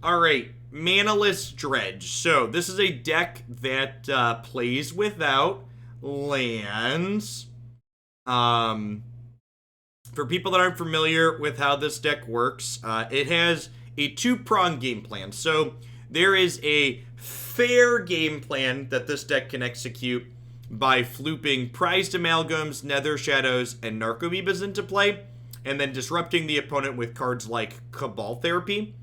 Alright, Manaless Dredge. So, this is a deck that plays without lands. For people that aren't familiar with how this deck works, it has a two-pronged game plan. So, there is a fair game plan that this deck can execute by flooping Prized Amalgams, Nether Shadows, and Narcomoebas into play, and then disrupting the opponent with cards like Cabal Therapy.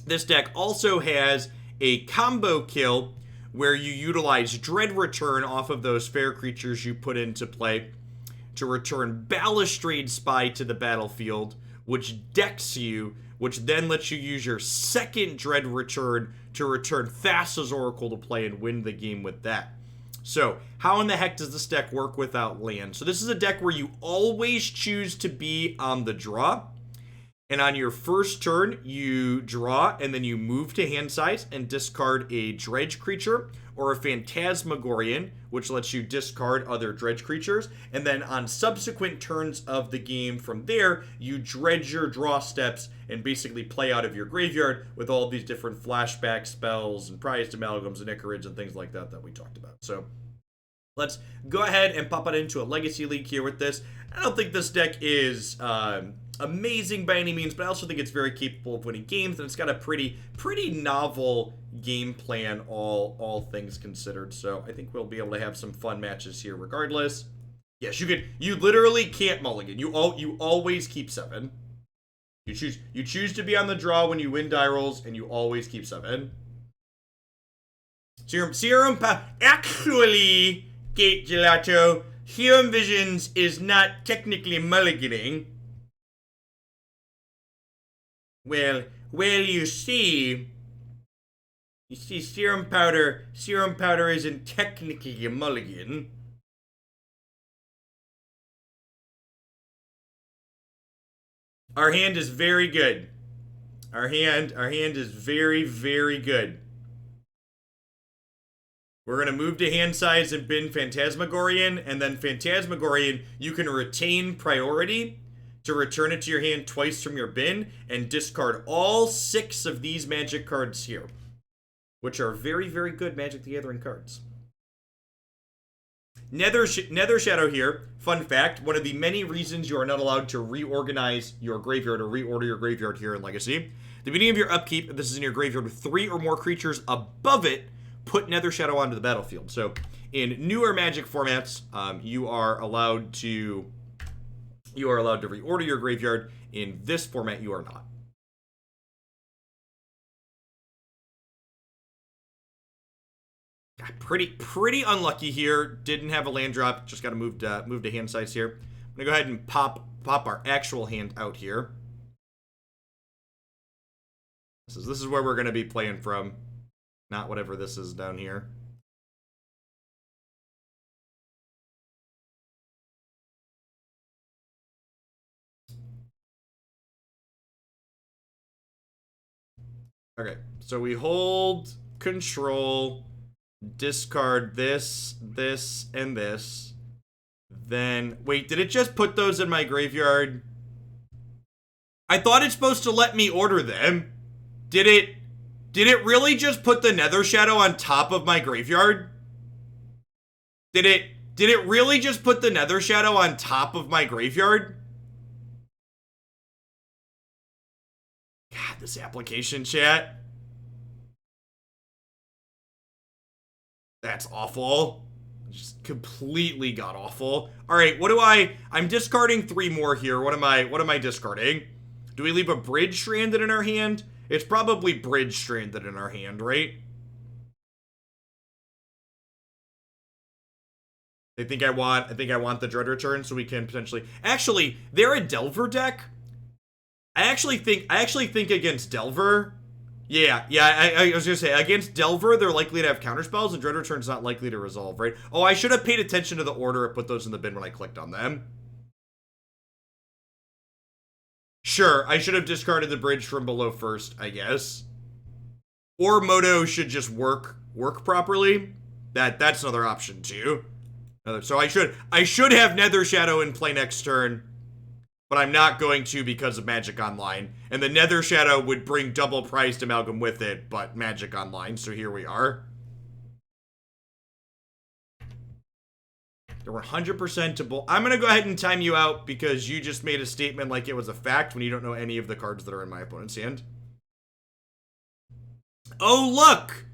This deck also has a combo kill where you utilize Dread Return off of those fair creatures you put into play to return Balustrade Spy to the battlefield, which decks you, which then lets you use your second Dread Return to return Thassa's Oracle to play and win the game with that. So, how in the heck does this deck work without land? So this is a deck where you always choose to be on the draw. And on your first turn, you draw, and then you move to hand size and discard a Dredge creature or a Phantasmagorian, which lets you discard other Dredge creatures. And then on subsequent turns of the game from there, you dredge your draw steps and basically play out of your graveyard with all these different flashback spells and prized amalgams and Ichorids and things like that that we talked about. So let's go ahead and pop it into a Legacy League here with this. I don't think this deck is amazing by any means, but I also think it's very capable of winning games, and it's got a pretty novel game plan, all things considered. So I think we'll be able to have some fun matches here regardless. Yes, you literally can't mulligan. You always keep 7. You choose to be on the draw when you win die rolls, and you always keep 7. Serum Powder. Actually, Gate Gelato, Serum Visions is not technically mulliganing. Well, you see, Serum Powder isn't technically a mulligan. Our hand is very good. Our hand is very, very good. We're going to move to hand size and bin Phantasmagorian, and then Phantasmagorian, you can retain priority to return it to your hand twice from your bin and discard all 6 of these magic cards here, which are very, very good Magic the Gathering cards. Nether Shadow here, fun fact, one of the many reasons you are not allowed to reorganize your graveyard or reorder your graveyard here in Legacy. At the beginning of your upkeep, if this is in your graveyard with 3 or more creatures above it, put Nether Shadow onto the battlefield. So in newer Magic formats, you are allowed to reorder your graveyard. In this format, you are not. Pretty unlucky here. Didn't have a land drop. Just got to move to hand size here. I'm gonna go ahead and pop our actual hand out here. This is where we're gonna be playing from, not whatever this is down here. Okay, so we hold control, discard this, and this. Then, wait, did it just put those in my graveyard? I thought it's supposed to let me order them. Did it really just put the Nether Shadow on top of my graveyard? Did it really just put the Nether Shadow on top of my graveyard? God, this application chat. That's awful. Just completely god awful. Alright, I'm discarding 3 more here. What am I discarding? Do we leave a Bridge stranded in our hand? It's probably Bridge stranded in our hand, right? I think I want the Dread Return so we can potentially. Actually, they're a Delver deck. I actually think against Delver. Yeah, I was gonna say, against Delver, they're likely to have counterspells, and Dread Return's not likely to resolve, right? Oh, I should have paid attention to the order and put those in the bin when I clicked on them. Sure, I should have discarded the Bridge from below first, I guess. Or Moto should just work properly. That's another option, too. So I should have Nether Shadow in play next turn. but I'm not going to because of Magic Online. And the Nether Shadow would bring double Prized Amalgam with it, but Magic Online, so here we are. They're 100% to both. I'm going to go ahead and time you out because you just made a statement like it was a fact when you don't know any of the cards that are in my opponent's hand. Oh, look!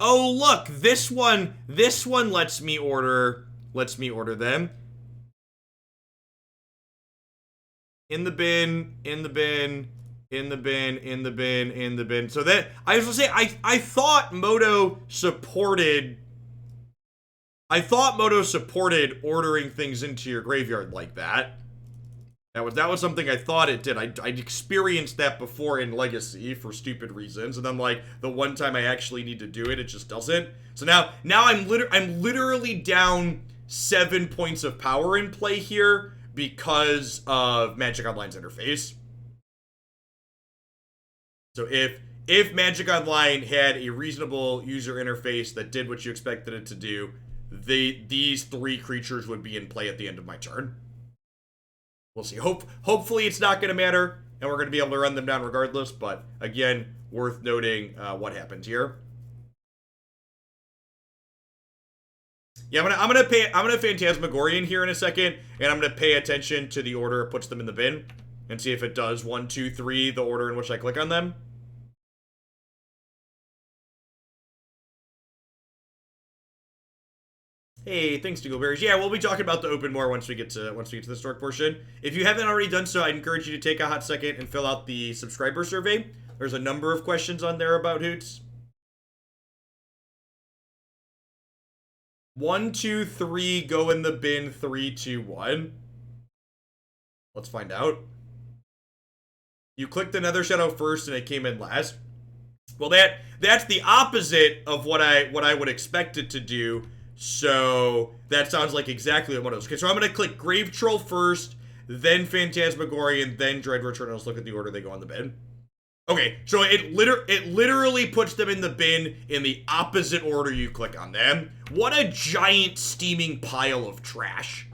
Oh, look! This one lets me order them. In the bin, in the bin, in the bin, in the bin, in the bin. So that, I was gonna say, I thought Moto supported ordering things into your graveyard like that. That was something I thought it did. I'd experienced that before in Legacy for stupid reasons, and then like the one time I actually need to do it, it just doesn't. So now I'm literally down 7 points of power in play here because of Magic Online's interface. So if Magic Online had a reasonable user interface that did what you expected it to do, these 3 creatures would be in play at the end of my turn. We'll see. Hopefully it's not going to matter, and we're going to be able to run them down regardless, but again, worth noting what happened here. Yeah, I'm gonna Phantasmagorian here in a second, and I'm gonna pay attention to the order it puts them in the bin, and see if it does 1, 2, 3, the order in which I click on them. Hey, thanks to Goberries. Yeah, we'll be talking about the open more once we get to the story portion. If you haven't already done so, I encourage you to take a hot second and fill out the subscriber survey. There's a number of questions on there about Hoots. 1, 2, 3, go in the bin. 3, 2, 1. Let's find out. You clicked the Nether Shadow first and it came in last. Well, that's the opposite of what I would expect it to do. So that sounds like exactly what it was. Okay, so I'm gonna click Grave-Troll first, then Phantasmagorian, then Dredge Return. Let's look at the order they go on the bin. Okay, so it literally puts them in the bin in the opposite order you click on them. What a giant steaming pile of trash.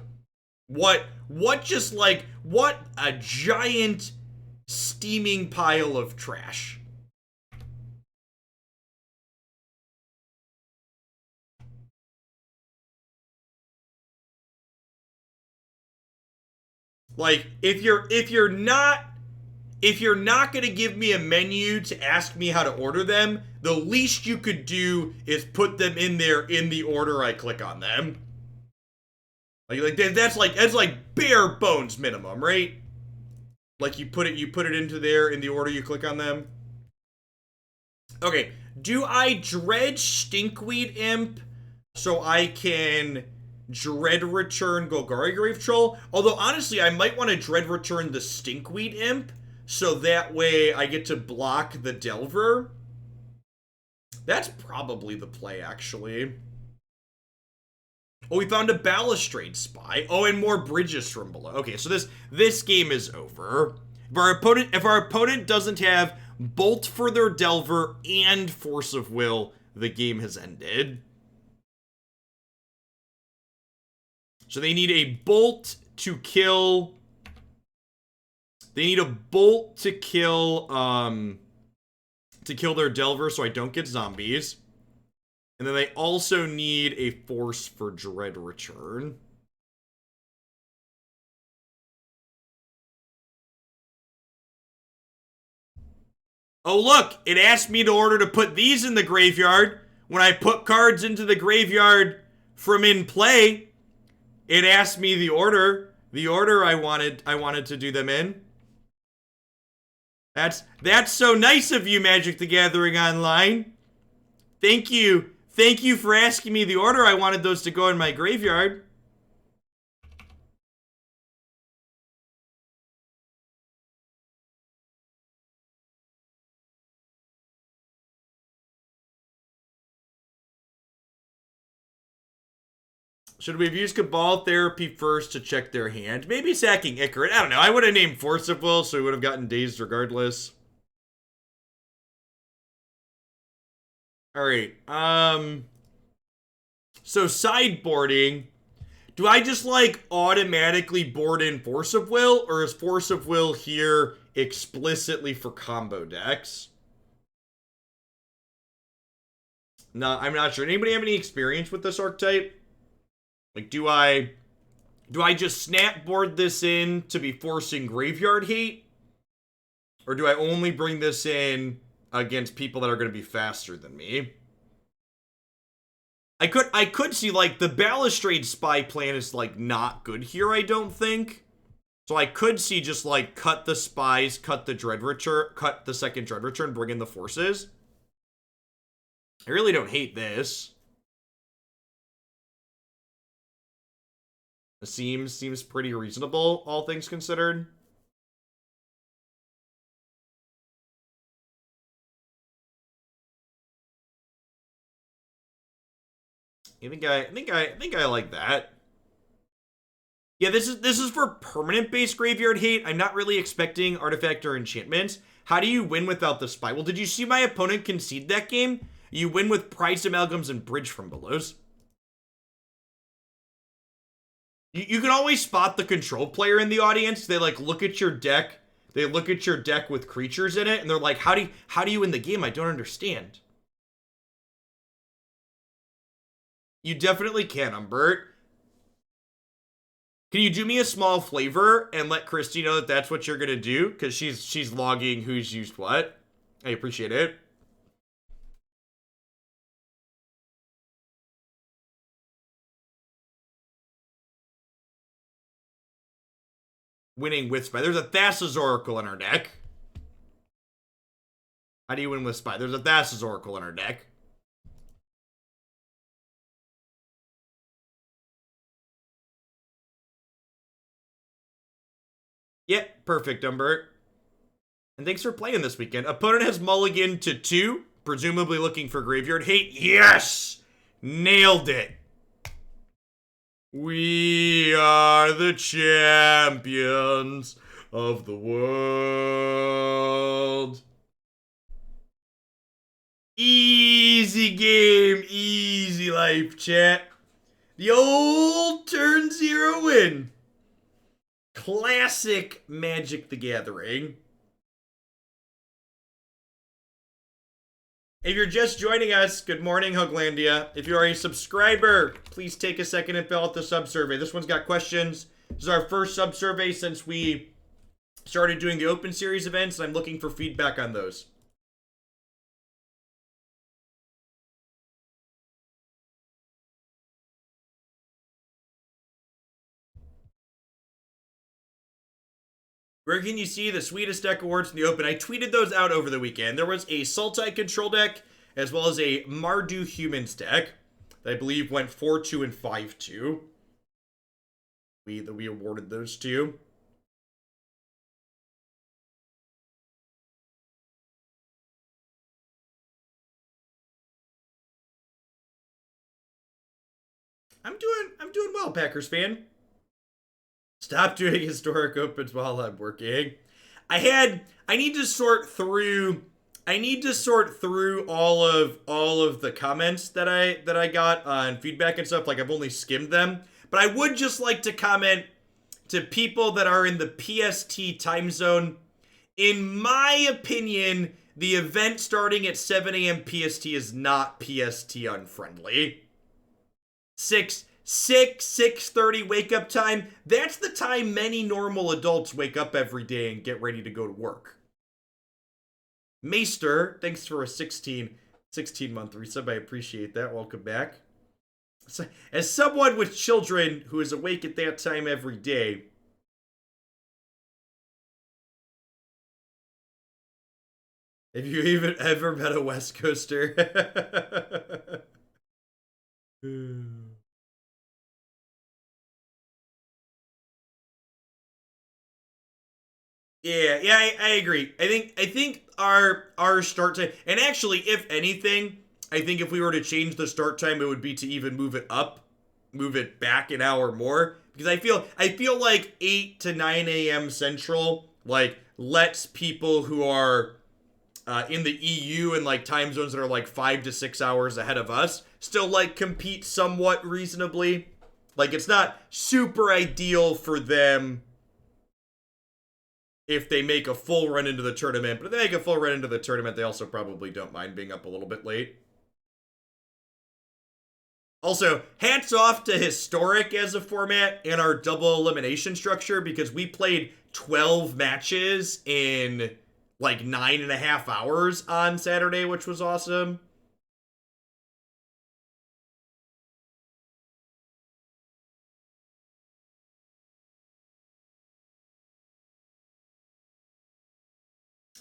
What a giant steaming pile of trash. Like, if you're not gonna give me a menu to ask me how to order them, the least you could do is put them in there in the order I click on them. Like that's like bare bones minimum, right? Like you put it into there in the order you click on them. Okay, do I dredge Stinkweed Imp so I can Dread Return Golgari Grave-Troll? Although honestly, I might want to Dread Return the Stinkweed Imp, so that way I get to block the Delver. That's probably the play, actually. Oh, we found a Balustrade Spy. Oh, and more bridges from below. Okay, so this game is over. If our opponent doesn't have Bolt for their Delver and Force of Will, the game has ended. So they need a Bolt to kill. They need a Bolt to kill their Delver so I don't get zombies. And then they also need a Force for Dread Return. Oh look, it asked me to order to put these in the graveyard. When I put cards into the graveyard from in play, it asked me the order I wanted to do them in. That's so nice of you, Magic the Gathering Online. Thank you. Thank you for asking me the order I wanted those to go in my graveyard. Should we have used Cabal Therapy first to check their hand? Maybe sacking Ichorid. I don't know. I would have named Force of Will, so we would have gotten dazed regardless. Alright, so sideboarding. Do I just, like, automatically board in Force of Will? Or is Force of Will here explicitly for combo decks? No, I'm not sure. Anybody have any experience with this archetype? Like, do I just snap board this in to be forcing graveyard hate? Or do I only bring this in against people that are going to be faster than me? I could see, like, the Balustrade Spy plan is, like, not good here, I don't think. So I could see just, like, cut the spies, cut the Dreadwitcher, cut the second Dreadwitcher, and bring in the forces. I really don't hate this. It seems pretty reasonable, all things considered. I think I like that. Yeah, this is for permanent based graveyard hate. I'm not really expecting artifact or enchantments. How do you win without the spy? Well, did you see my opponent concede that game? You win with Prized Amalgams and Bridge from Belows. You can always spot the control player in the audience. They, like, look at your deck. They look at your deck with creatures in it, and they're like, how do you win the game? I don't understand. You definitely can, Humbert. Can you do me a small flavor and let Christy know that that's what you're gonna do? Because she's logging who's used what. I appreciate it. Winning with Spy. There's a Thassa's Oracle in our deck. How do you win with Spy? There's a Thassa's Oracle in our deck. Yeah, perfect, Humbert. And thanks for playing this weekend. Opponent has mulligan to 2, presumably looking for graveyard hate. Yes! Nailed it. We are the champions of the world. Easy game, easy life, chat. The old turn 0 win. Classic Magic the Gathering. If you're just joining us, good morning, Huglandia. If you are a subscriber, please take a second and fill out the sub-survey. This one's got questions. This is our first sub-survey since we started doing the Open Series events, and I'm looking for feedback on those. Where can you see the sweetest deck awards in the Open? I tweeted those out over the weekend. There was a Sultai control deck, as well as a Mardu Humans deck that I believe went 4-2 and 5-2. We awarded those two. I'm doing well, Packers fan. Stop doing historic opens while I'm working. I need to sort through all of the comments that I got on feedback and stuff. Like, I've only skimmed them. But I would just like to comment to people that are in the PST time zone. In my opinion, the event starting at 7 a.m. PST is not PST unfriendly. 6:30 wake up time. That's the time many normal adults wake up every day and get ready to go to work. Maester, thanks for a 16-month resub. I appreciate that. Welcome back. So, as someone with children who is awake at that time every day, have you even ever met a West Coaster? Yeah, I agree. I think our start time, and actually, if anything, I think if we were to change the start time, it would be to even move it back an hour more, because I feel like 8 to 9 a.m. Central, like, lets people who are in the EU and, like, time zones that are like 5 to 6 hours ahead of us still, like, compete somewhat reasonably. Like, it's not super ideal for them if they make a full run into the tournament, but if they make a full run into the tournament, they also probably don't mind being up a little bit late. Also, hats off to Historic as a format and our double elimination structure, because we played 12 matches in like 9.5 hours on Saturday, which was awesome.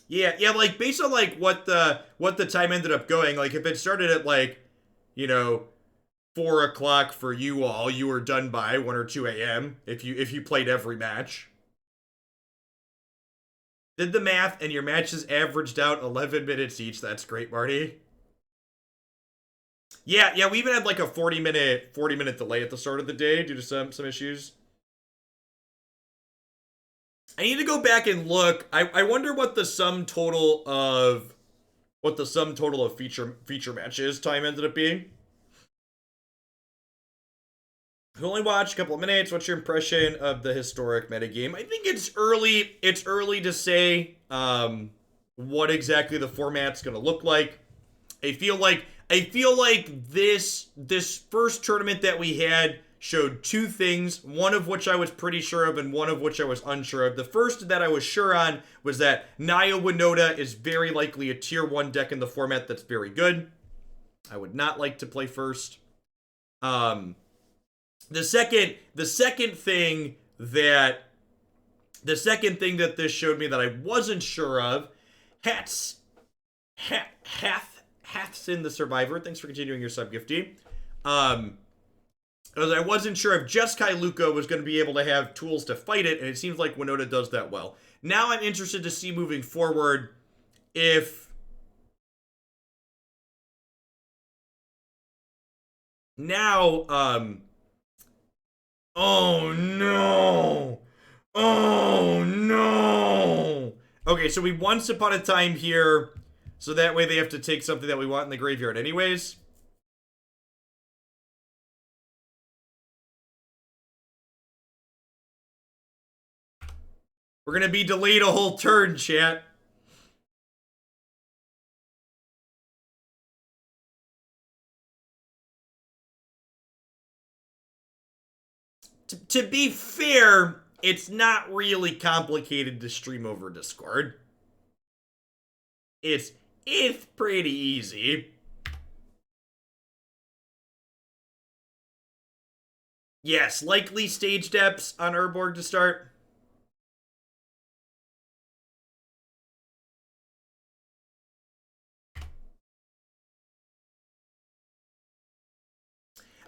Yeah, like based on like what the time ended up going, like if it started at like, you know, 4 o'clock for you all, you were done by 1 or 2 a.m. if you played every match. Did the math, and your matches averaged out 11 minutes each. That's great, Marty. Yeah, we even had like a 40-minute delay at the start of the day due to some issues. I need to go back and look. I wonder what the sum total of feature matches time ended up being. You only watched a couple of minutes. What's your impression of the Historic metagame? I think it's early. It's early to say what exactly the format's going to look like. I feel like this first tournament that we had showed two things, one of which I was pretty sure of and one of which I was unsure of. The first that I was sure on was that Naya Winota is very likely a tier 1 deck in the format that's very good. I would not like to play first. The second thing that this showed me that I wasn't sure of, Hathsin the Survivor, thanks for continuing your sub, Gifty. I wasn't sure if just Kailuka was going to be able to have tools to fight it, and it seems like Winota does that well. Now I'm interested to see moving forward if now oh no. Oh no. Okay, so we once upon a time here, so that way they have to take something that we want in the graveyard anyways. We're gonna be delayed a whole turn, chat. To be fair, it's not really complicated to stream over Discord. It's pretty easy. Yes, likely stage depths on Urborg to start.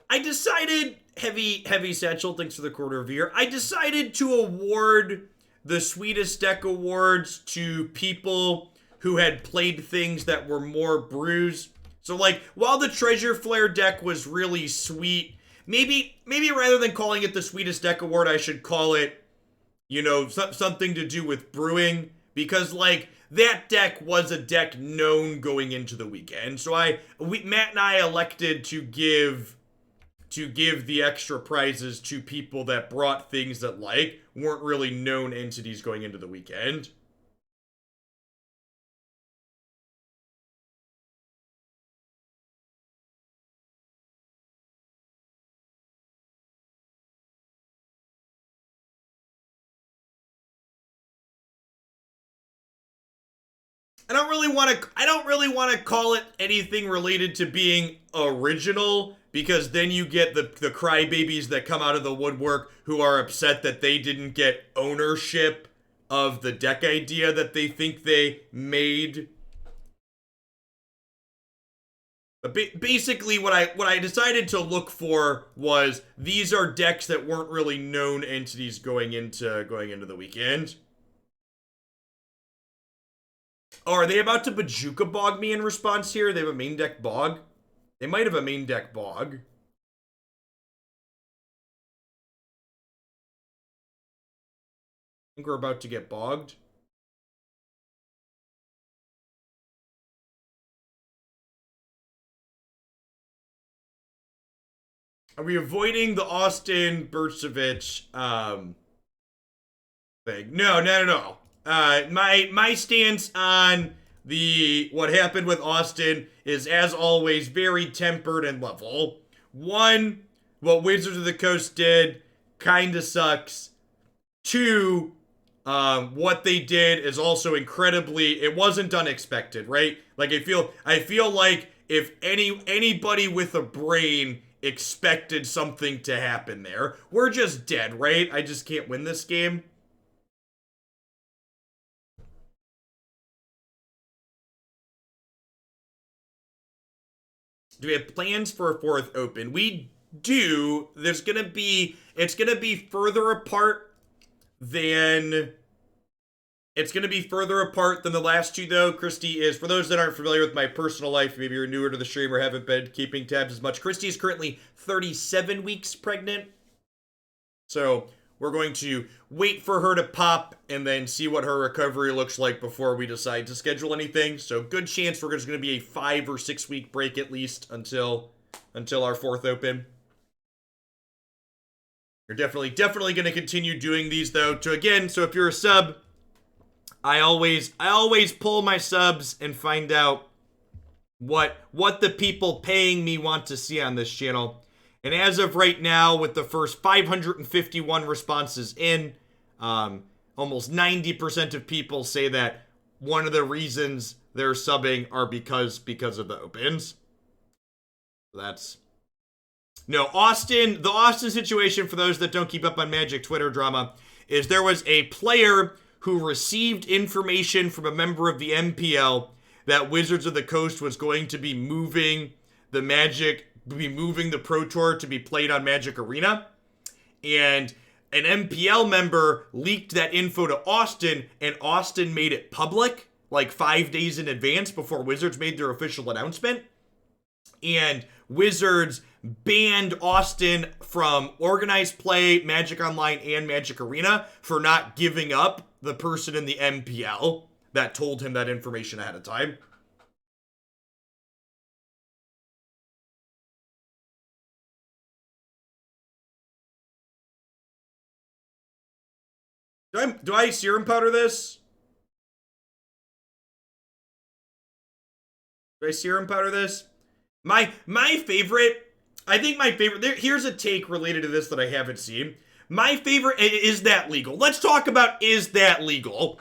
I decided, heavy satchel, thanks for the quarter of a year. I decided to award the Sweetest Deck Awards to people who had played things that were more bruised. So like, while the Treasure Flare deck was really sweet, maybe rather than calling it the Sweetest Deck Award, I should call it, you know, something to do with brewing, because like that deck was a deck known going into the weekend. So Matt and I elected to give the extra prizes to people that brought things that like weren't really known entities going into the weekend. I don't really want to call it anything related to being original, because then you get the crybabies that come out of the woodwork who are upset that they didn't get ownership of the deck idea that they think they made. But basically what I decided to look for was these are decks that weren't really known entities going into the weekend. Oh, are they about to Bajuka Bog me in response here? They have a main deck Bog? They might have a main deck Bog. I think we're about to get bogged. Are we avoiding the Austin Burtsevich thing? No. My stance on what happened with Austin is, as always, very tempered and level. One, what Wizards of the Coast did kinda sucks. Two, what they did is also incredibly, it wasn't unexpected, right? Like, I feel like if anybody with a brain expected something to happen there, we're just dead, right? I just can't win this game. Do we have plans for a fourth open? We do. It's gonna be further apart than the last two, though. Christy is, for those that aren't familiar with my personal life, maybe you're newer to the stream or haven't been keeping tabs as much, Christy is currently 37 weeks pregnant. So we're going to wait for her to pop and then see what her recovery looks like before we decide to schedule anything. So good chance there's going to be a 5 or 6 week break at least until our fourth open. You're definitely going to continue doing these, though. So if you're a sub, I always pull my subs and find out what the people paying me want to see on this channel. And as of right now, with the first 551 responses in, almost 90% of people say that one of the reasons they're subbing are because of the opens. That's... No, Austin, the Austin situation, for those that don't keep up on Magic Twitter drama, is there was a player who received information from a member of the MPL that Wizards of the Coast was going to be moving the Pro Tour to be played on Magic Arena. And an MPL member leaked that info to Austin, and Austin made it public like 5 days in advance before Wizards made their official announcement. And Wizards banned Austin from organized play, Magic Online, and Magic Arena for not giving up the person in the MPL that told him that information ahead of time. Do I Serum Powder this? Do I Serum Powder this? My favorite, I think my favorite, here's a take related to this that I haven't seen. My favorite, is that legal? Let's talk about, is that legal?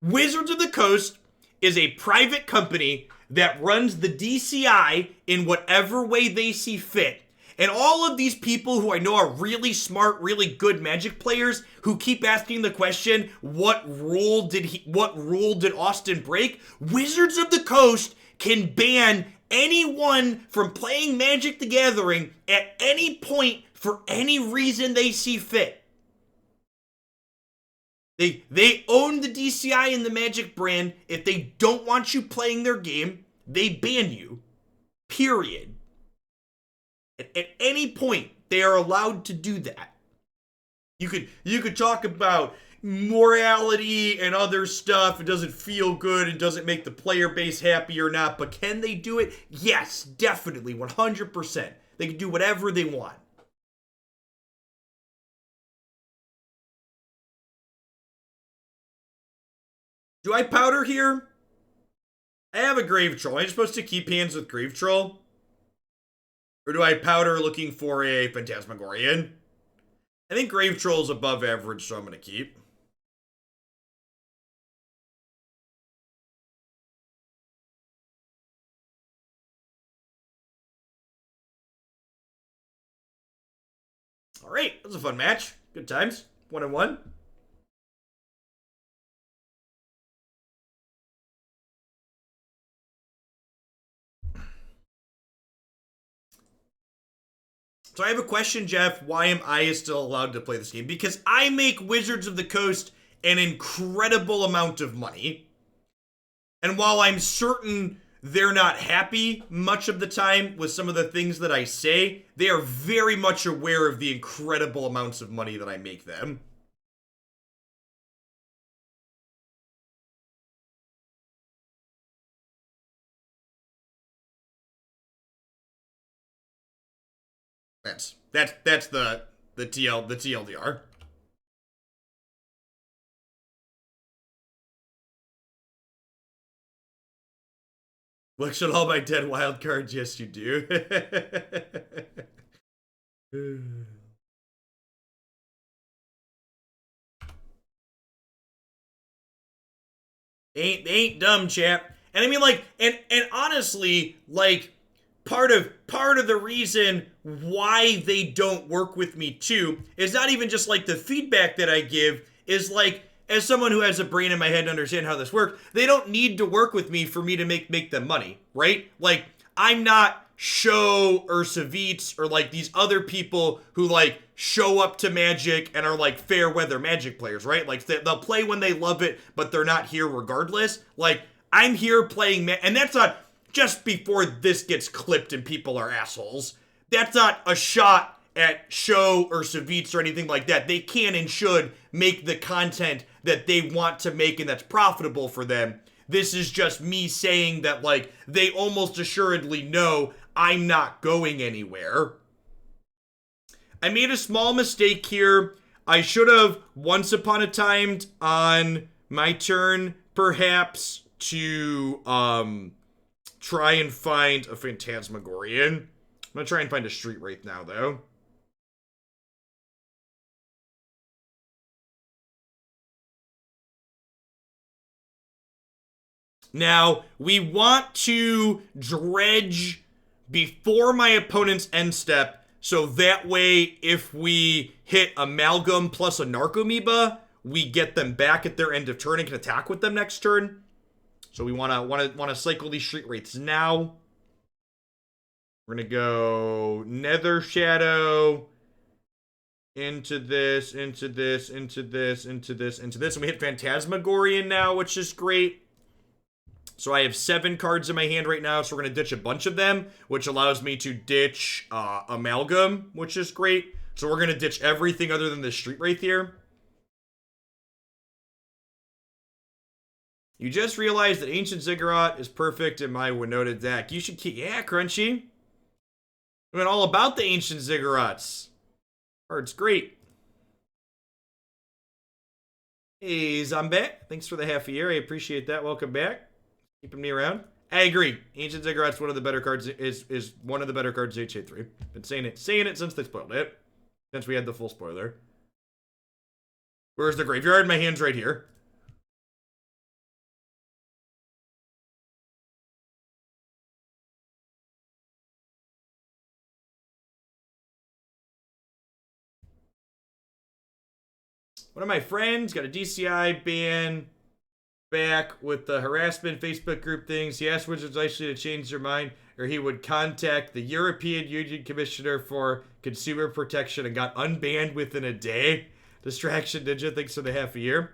Wizards of the Coast is a private company that runs the DCI in whatever way they see fit. And all of these people who I know are really smart, really good Magic players who keep asking the question, what rule did Austin break? Wizards of the Coast can ban anyone from playing Magic the Gathering at any point for any reason they see fit. They own the DCI and the Magic brand. If they don't want you playing their game, they ban you. Period. At any point, they are allowed to do that. You could talk about morality and other stuff. It doesn't feel good. It doesn't make the player base happy or not. But can they do it? Yes, definitely, 100%. They can do whatever they want. Do I powder here? I have a Grave-Troll. Am I supposed to keep hands with Grave-Troll? Or do I powder looking for a Phantasmagorian? I think Grave-Troll is above average, so I'm going to keep. All right, that was a fun match. Good times. 1-1. So I have a question, Jeff. Why am I still allowed to play this game? Because I make Wizards of the Coast an incredible amount of money. And while I'm certain they're not happy much of the time with some of the things that I say, they are very much aware of the incredible amounts of money that I make them. That's the TLDR. Look at all my dead wild cards. Yes, you do. ain't dumb, chap. And I mean, like, and honestly, like, part of the reason why they don't work with me too is not even just like the feedback that I give, is like, as someone who has a brain in my head to understand how this works, they don't need to work with me for me to make them money, right? Like, I'm not Show or Savitz or like these other people who like show up to Magic and are like fair weather Magic players, right? Like, they'll play when they love it, but they're not here regardless. Like, I'm here playing, and that's not just before this gets clipped and people are assholes. That's not a shot at Show or Savitz or anything like that. They can and should make the content that they want to make and that's profitable for them. This is just me saying that, like, they almost assuredly know I'm not going anywhere. I made a small mistake here. I should have, once upon a time on my turn, perhaps, to try and find a Phantasmagorian. I'm gonna try and find a Street Wraith now, though. Now, we want to dredge before my opponent's end step, so that way, if we hit Amalgam plus a Narcomoeba, we get them back at their end of turn and can attack with them next turn. So we wanna cycle these Street Wraiths now. We're gonna go Nether Shadow into this, into this, into this, into this, into this, and we hit Phantasmagorian now, which is great. So I have 7 cards in my hand right now, so we're going to ditch a bunch of them, which allows me to ditch Amalgam, which is great. So we're going to ditch everything other than the Street Wraith here. You just realized that Ancient Ziggurat is perfect in my Winota deck. You should keep... Yeah, Crunchy. I mean, all about the Ancient Ziggurats. Card's great. Hey, Zombie. Thanks for the half a year. I appreciate that. Welcome back. Keeping me around. I agree. Ancient Ziggurat's one of the better cards. Is one of the better cards in HA3. Been saying it since they spoiled it. Since we had the full spoiler. Where's the graveyard? My hand's right here. One of my friends got a DCI ban back with the harassment Facebook group things. He asked Wizards actually to change their mind, or he would contact the European Union Commissioner for Consumer Protection and got unbanned within a day. Distraction Ninja, thanks for the half a year.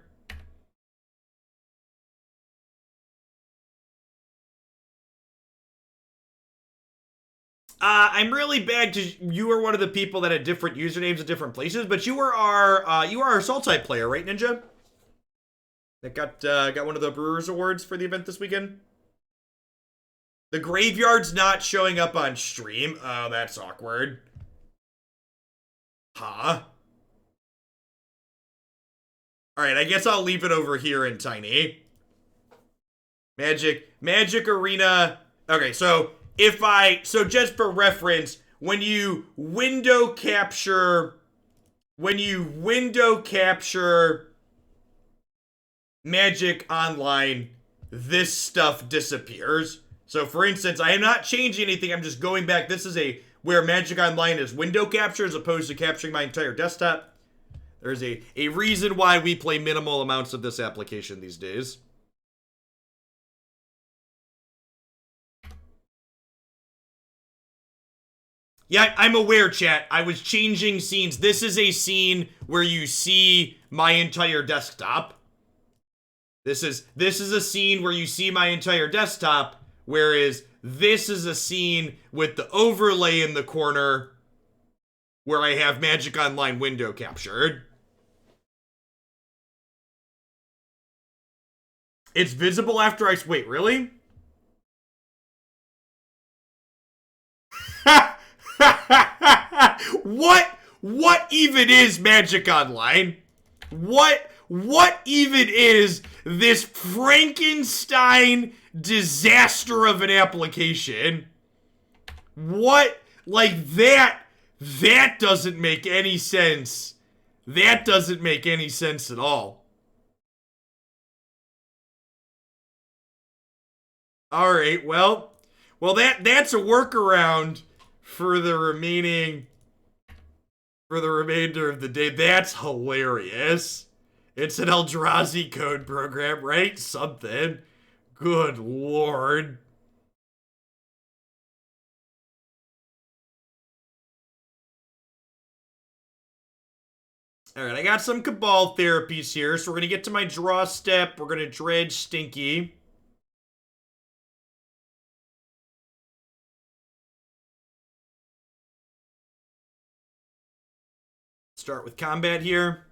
I'm really bad because you were one of the people that had different usernames at different places, but you were our Soul type player, right, Ninja? That got one of the Brewers Awards for the event this weekend. The graveyard's not showing up on stream. Oh, that's awkward. Huh? Alright, I guess I'll leave it over here in Tiny. Magic Arena. Okay, so just for reference, when you window capture Magic Online, this stuff disappears. So for instance, I am not changing anything, I'm just going back. This is where Magic Online is window capture as opposed to capturing my entire desktop. There's a reason why we play minimal amounts of this application these days. Yeah, I'm aware, chat. I was changing scenes. This is a scene where you see my entire desktop. This is a scene where you see my entire desktop, whereas this is a scene with the overlay in the corner where I have Magic Online window captured. It's visible after I... Wait, really? What even is Magic Online? What even is this Frankenstein disaster of an application? What, like, that doesn't make any sense. That doesn't make any sense at all. Alright, well, that's a workaround for the remainder of the day. That's hilarious. It's an Eldrazi code program, right? Something. Good lord. Alright, I got some Cabal therapies here, so we're gonna get to my draw step. We're gonna dredge Stinky. Start with combat here.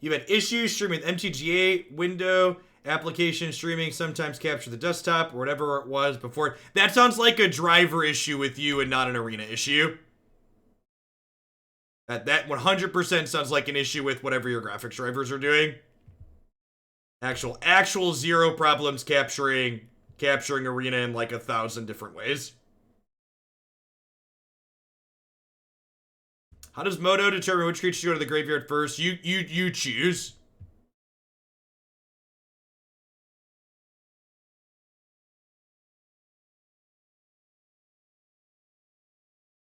You've had issues streaming with MTGA window application streaming, sometimes capture the desktop or whatever it was before. That sounds like a driver issue with you and not an arena issue. That 100% sounds like an issue with whatever your graphics drivers are doing. Actual zero problems capturing arena in like 1,000 different ways. How does Moto determine which creature to go to the graveyard first? You choose.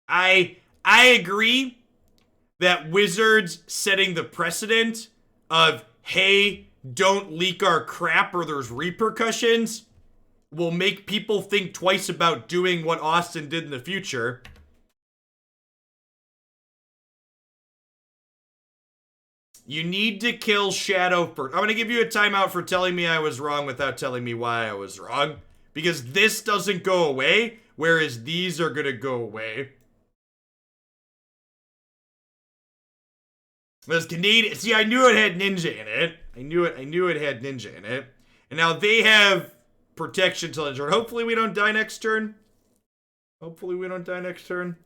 I agree that Wizards setting the precedent of, hey, don't leak our crap or there's repercussions, will make people think twice about doing what Austin did in the future. You need to kill Shadow first. I'm going to give you a timeout for telling me I was wrong without telling me why I was wrong. Because this doesn't go away, whereas these are going to go away. Because Canadian... See, I knew it had Ninja in it. I knew it had Ninja in it. And now they have protection till end turn. Hopefully we don't die next turn. Hopefully we don't die next turn.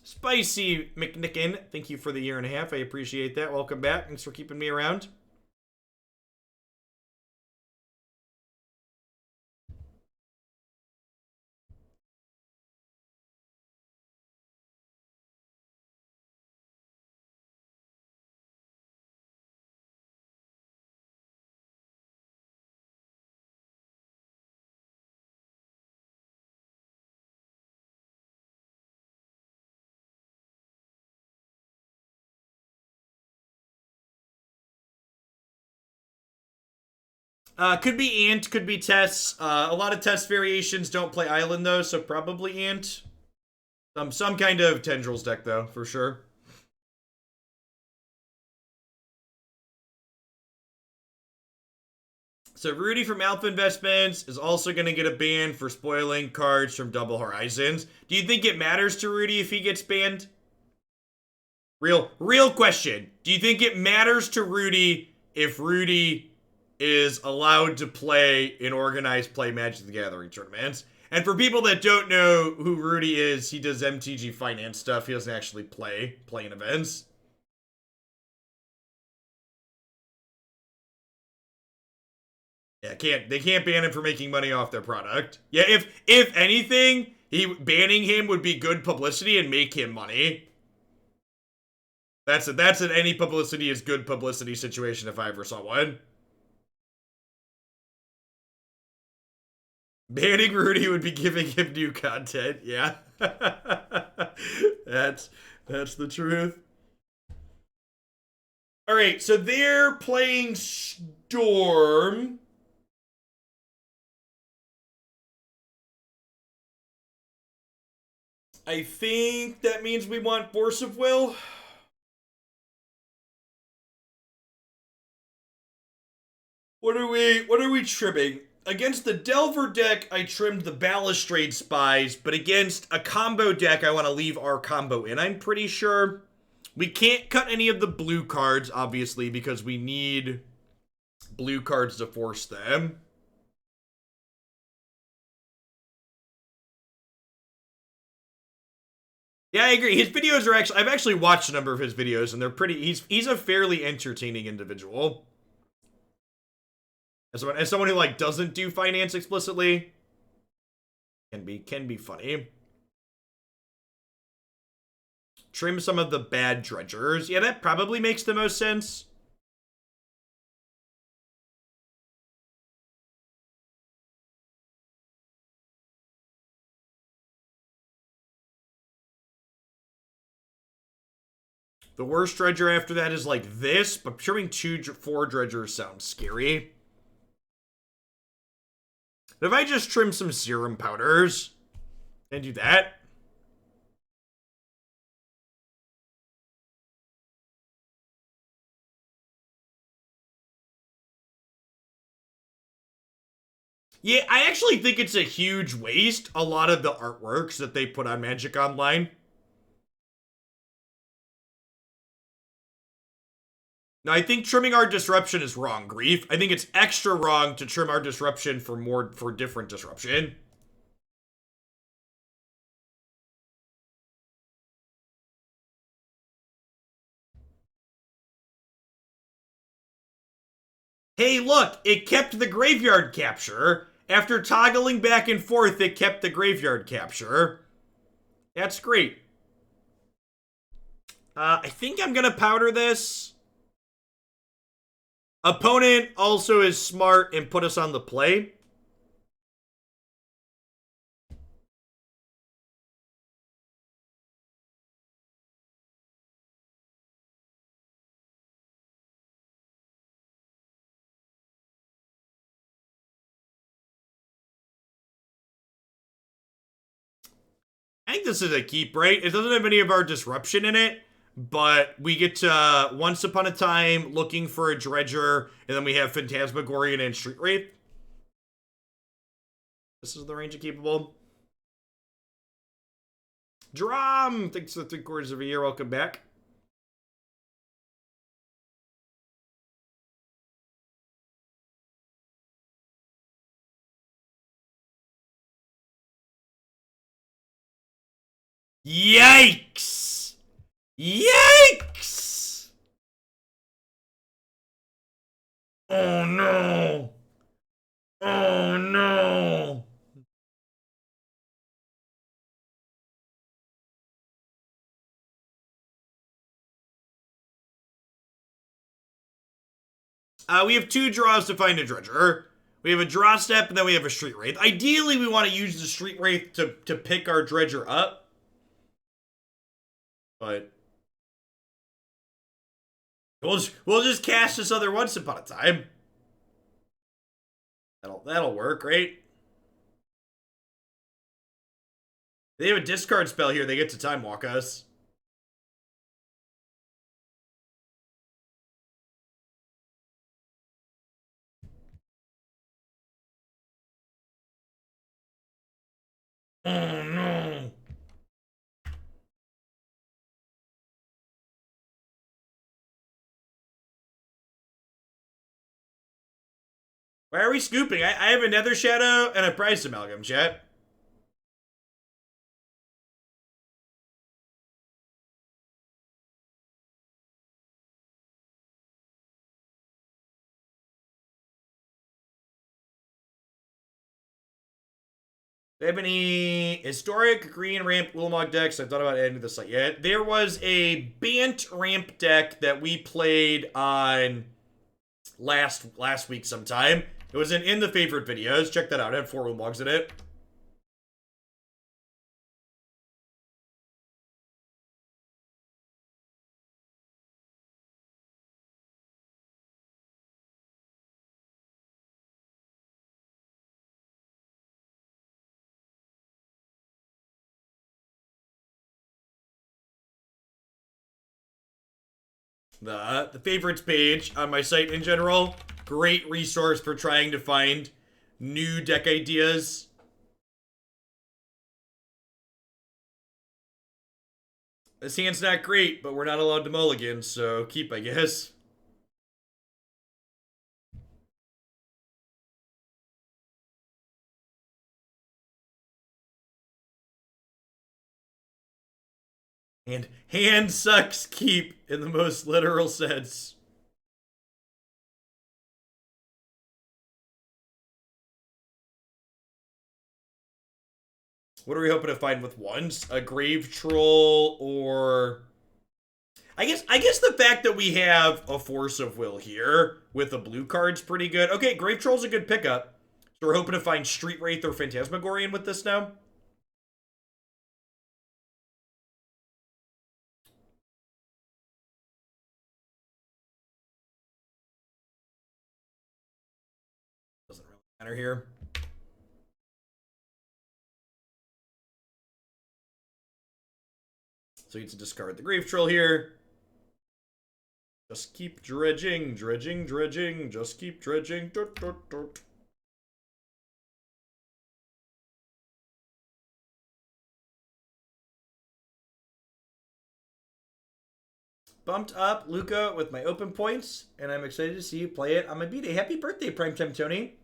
Spicy McNicken, thank you for the 1.5 years. I appreciate that. Welcome back. Thanks for keeping me around. Could be Ant, could be Tess. A lot of Tess variations don't play Island, though, so probably Ant. Some kind of Tendrils deck, though, for sure. So Rudy from Alpha Investments is also going to get a ban for spoiling cards from Double Horizons. Do you think it matters to Rudy if he gets banned? Real question. Do you think it matters to Rudy if Rudy is allowed to play in organized play Magic the Gathering tournaments? And for people that don't know who Rudy is, he does MTG finance stuff. He doesn't actually play in events. Yeah, they can't ban him for making money off their product. Yeah, if anything, banning him would be good publicity and make him money. That's an any publicity is good publicity situation if I ever saw one. Banning Rudy would be giving him new content. Yeah. That's the truth. All right, so they're playing Storm. I think that means we want Force of Will. What are we trimming? Against the Delver deck, I trimmed the Balustrade Spies, but against a combo deck, I want to leave our combo in, I'm pretty sure. We can't cut any of the blue cards, obviously, because we need blue cards to force them. Yeah, I agree. His videos are actually, I've actually watched a number of his videos, and they're pretty, he's a fairly entertaining individual. As someone who, like, doesn't do finance explicitly, can be funny. Trim some of the bad dredgers. Yeah, that probably makes the most sense. The worst dredger after that is like this, but trimming 4 dredgers sounds scary. If I just trim some serum powders and do that. Yeah, I actually think it's a huge waste, a lot of the artworks that they put on Magic Online. Now, I think trimming our disruption is wrong, Grief. I think it's extra wrong to trim our disruption for different disruption. Hey, look, it kept the graveyard capture. After toggling back and forth, it kept the graveyard capture. That's great. I think I'm gonna powder this. Opponent also is smart and put us on the play. I think this is a keep, right? It doesn't have any of our disruption in it, but we get to Once Upon a Time, looking for a dredger, and then we have Phantasmagorian and Street Wraith. This is the range of keepable. Drum! Thanks for the 3/4 of a year. Welcome back. Yikes! Yikes! Oh no! Oh no! We have 2 draws to find a dredger. We have a draw step, and then we have a Street Wraith. Ideally, we want to use the Street Wraith to pick our dredger up. But we'll just cast this other Once Upon a Time. That'll work, right? They have a discard spell here. They get to Time Walk us. Oh no. Why are we scooping? I have a Nether Shadow and a Prized Amalgam, chat. Do they have any historic green ramp Ulamog decks? I thought about adding to the site yet. There was a Bant ramp deck that we played on last week sometime. It was in the favorite videos. Check that out. It had 4 Ulamogs in it. The favorites page on my site in general, great resource for trying to find new deck ideas. This hand's not great, but we're not allowed to mulligan, so keep, I guess. And hand sucks keep in the most literal sense. What are we hoping to find with ones? A Grave-Troll or... I guess the fact that we have a Force of Will here with a blue card's pretty good. Okay, Grave-Troll's a good pickup. So we're hoping to find Street Wraith or Phantasmagorian with this now. Doesn't really matter here. So you get to discard the Grave-Troll here. Just keep dredging, dredging, dredging. Just keep dredging. Dot, dot, dot. Bumped up Luca with my open points, and I'm excited to see you play it on my B-Day. Happy birthday, Primetime Tony.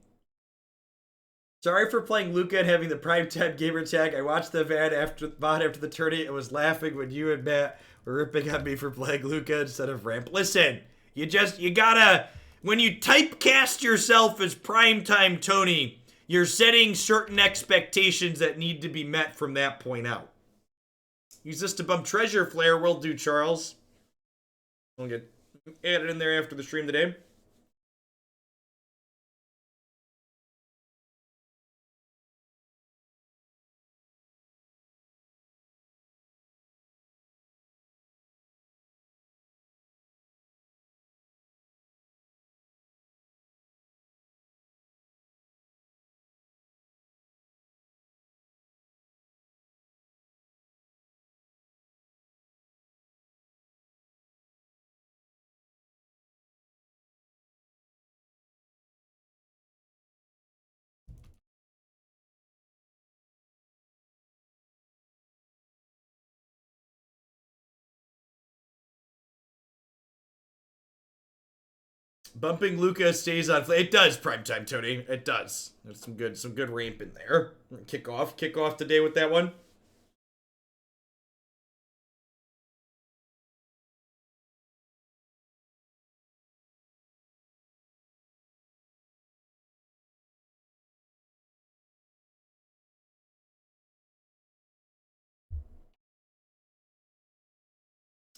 Sorry for playing Luca and having the Primetime Gamer tag. I watched the VOD after the tourney and was laughing when you and Matt were ripping on me for playing Luca instead of Ramp. Listen, you gotta, when you typecast yourself as Primetime Tony, you're setting certain expectations that need to be met from that point out. Use this to bump Treasure Flare. Will do, Charles. We'll get added in there after the stream today. Bumping Luca stays on. It does, Primetime Tony. It does. There's some good ramp in there. Kick off the day with that one.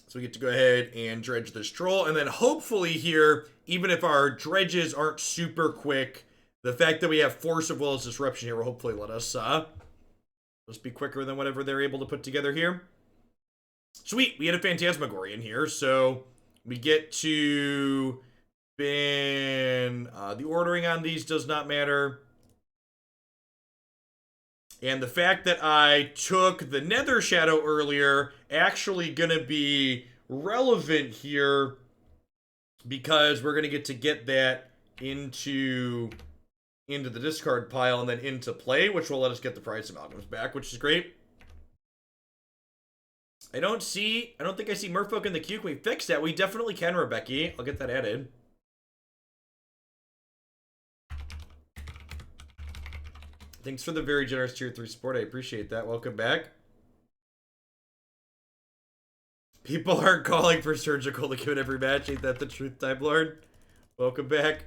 So we get to go ahead and dredge this troll. And then hopefully here, even if our dredges aren't super quick, the fact that we have Force of Will as Disruption here will hopefully let us just be quicker than whatever they're able to put together here. Sweet, we had a Phantasmagorian here, so we get to spin. The ordering on these does not matter. And the fact that I took the Nether Shadow earlier actually going to be relevant here because we're going to get that into the discard pile and then into play, which will let us get the Prized Amalgams back, which is great. I don't think I see Merfolk in the queue. Can we fix that? We definitely can, Rebecca. I'll get that added. Thanks for the very generous tier 3 support. I appreciate that. Welcome back. People aren't calling for surgical to give every match. Ain't that the truth, Time Lord? Welcome back.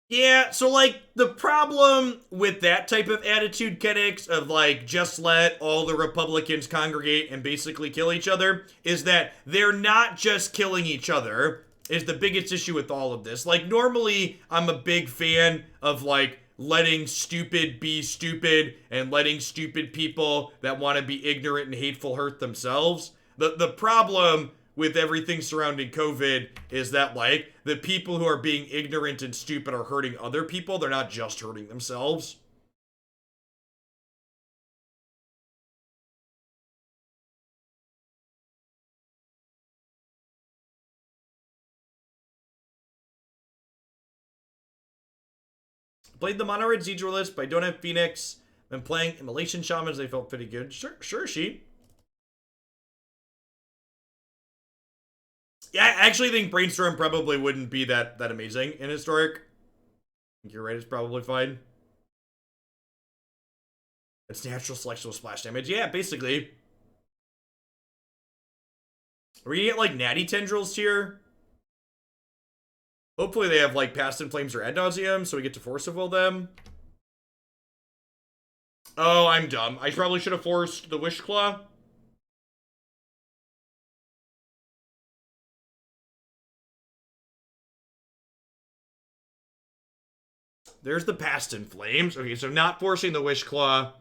Yeah, so like the problem with that type of attitude, Kenix, of like just let all the Republicans congregate and basically kill each other, is that they're not just killing each other, is the biggest issue with all of this. Like normally I'm a big fan of like letting stupid be stupid and letting stupid people that want to be ignorant and hateful hurt themselves. The problem with everything surrounding COVID is that, like, the people who are being ignorant and stupid are hurting other people. They're not just hurting themselves. Played the Mono Red Zedra list, but I don't have Phoenix. Been playing Immolation Shamans, they felt pretty good. Sure, she. Yeah, I actually think Brainstorm probably wouldn't be that amazing in Historic. I think you're right, it's probably fine. It's natural selection with splash damage. Yeah, basically. Are we gonna get, like, natty tendrils here? Hopefully they have, like, Past in Flames or Ad Nauseam, so we get to Force of Will them. Oh, I'm dumb. I probably should have forced the Wish Claw. There's the Past in Flames. Okay, so not forcing the Wish Claw.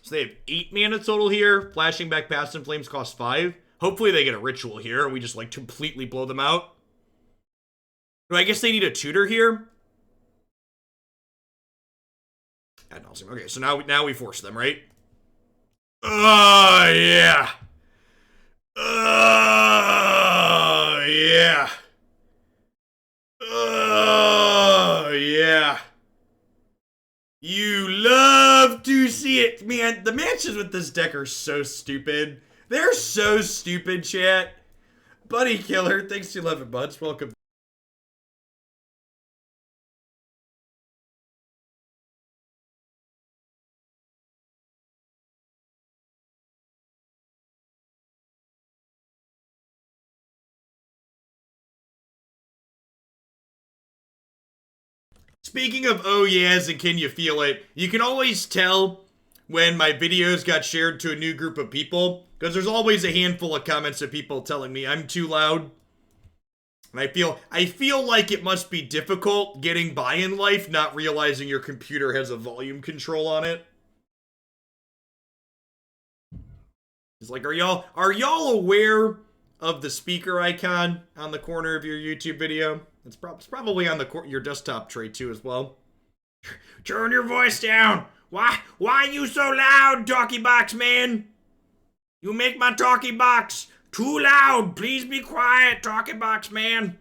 So they have 8 mana total here. Flashing back Past in Flames costs 5. Hopefully they get a Ritual here, and we just, like, completely blow them out. No, I guess they need a tutor here. Ad Nauseam. Okay, so now we force them, right? Oh, yeah. Oh, yeah. Oh, yeah. You love to see it. Man, the matches with this deck are so stupid. They're so stupid, chat. Buddy Killer, thanks to 11 months. Welcome. Speaking of oh yeahs and can you feel it, you can always tell when my videos got shared to a new group of people, because there's always a handful of comments of people telling me I'm too loud. And I feel like it must be difficult getting by in life, not realizing your computer has a volume control on it. It's like, are y'all aware of the speaker icon on the corner of your YouTube video? It's probably on your desktop tray too as well. Turn your voice down. Why are you so loud, talkie box man? You make my talkie box too loud. Please be quiet, talkie box man.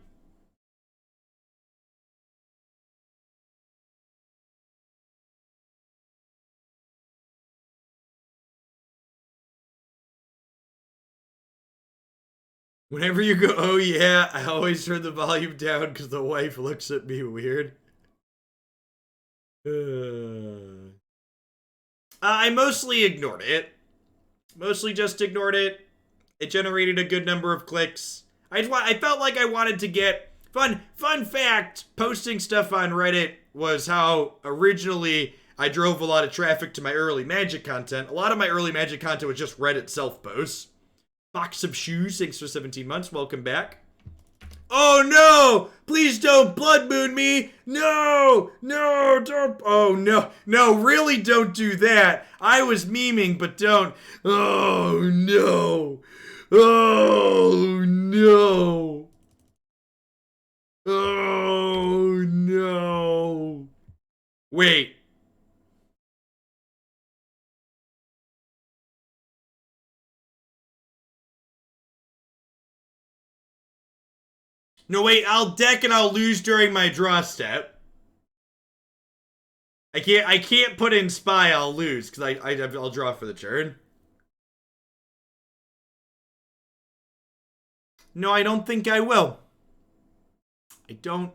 Whenever you go, oh yeah, I always turn the volume down because the wife looks at me weird. I mostly ignored it. Mostly just ignored it. It generated a good number of clicks. I felt like I wanted to get... Fun fact, posting stuff on Reddit was how originally I drove a lot of traffic to my early Magic content. A lot of my early Magic content was just Reddit self-posts. Box of Shoes, thanks for 17 months. Welcome back. Oh no! Please don't Blood Moon me! No! No, don't. Oh no. No, really don't do that. I was memeing, but don't. Oh no. Oh no. Oh no. Wait. No, wait, I'll deck and I'll lose during my draw step. I can't put in Spy, I'll lose, because I'll draw for the turn. No, I don't think I will. I don't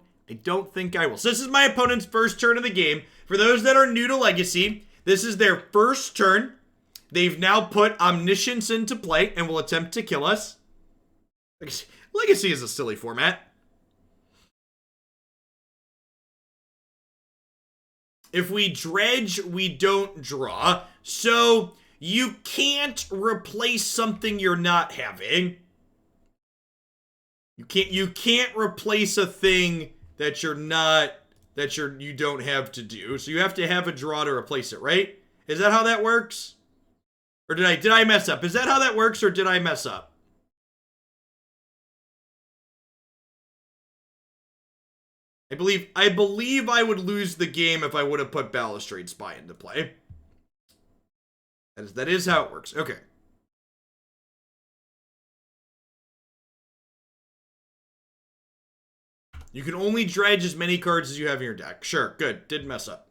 think I will. So this is my opponent's first turn of the game. For those that are new to Legacy, this is their first turn. They've now put Omniscience into play and will attempt to kill us. Legacy is a silly format. If we dredge, we don't draw. So you can't replace something you're not having. You can't replace a thing that you don't have to do. So you have to have a draw to replace it, right? Is that how that works? Or did I mess up? Is that how that works, or did I mess up? I believe I would lose the game if I would have put Balustrade Spy into play. That is how it works. Okay. You can only dredge as many cards as you have in your deck. Sure, good. Didn't mess up.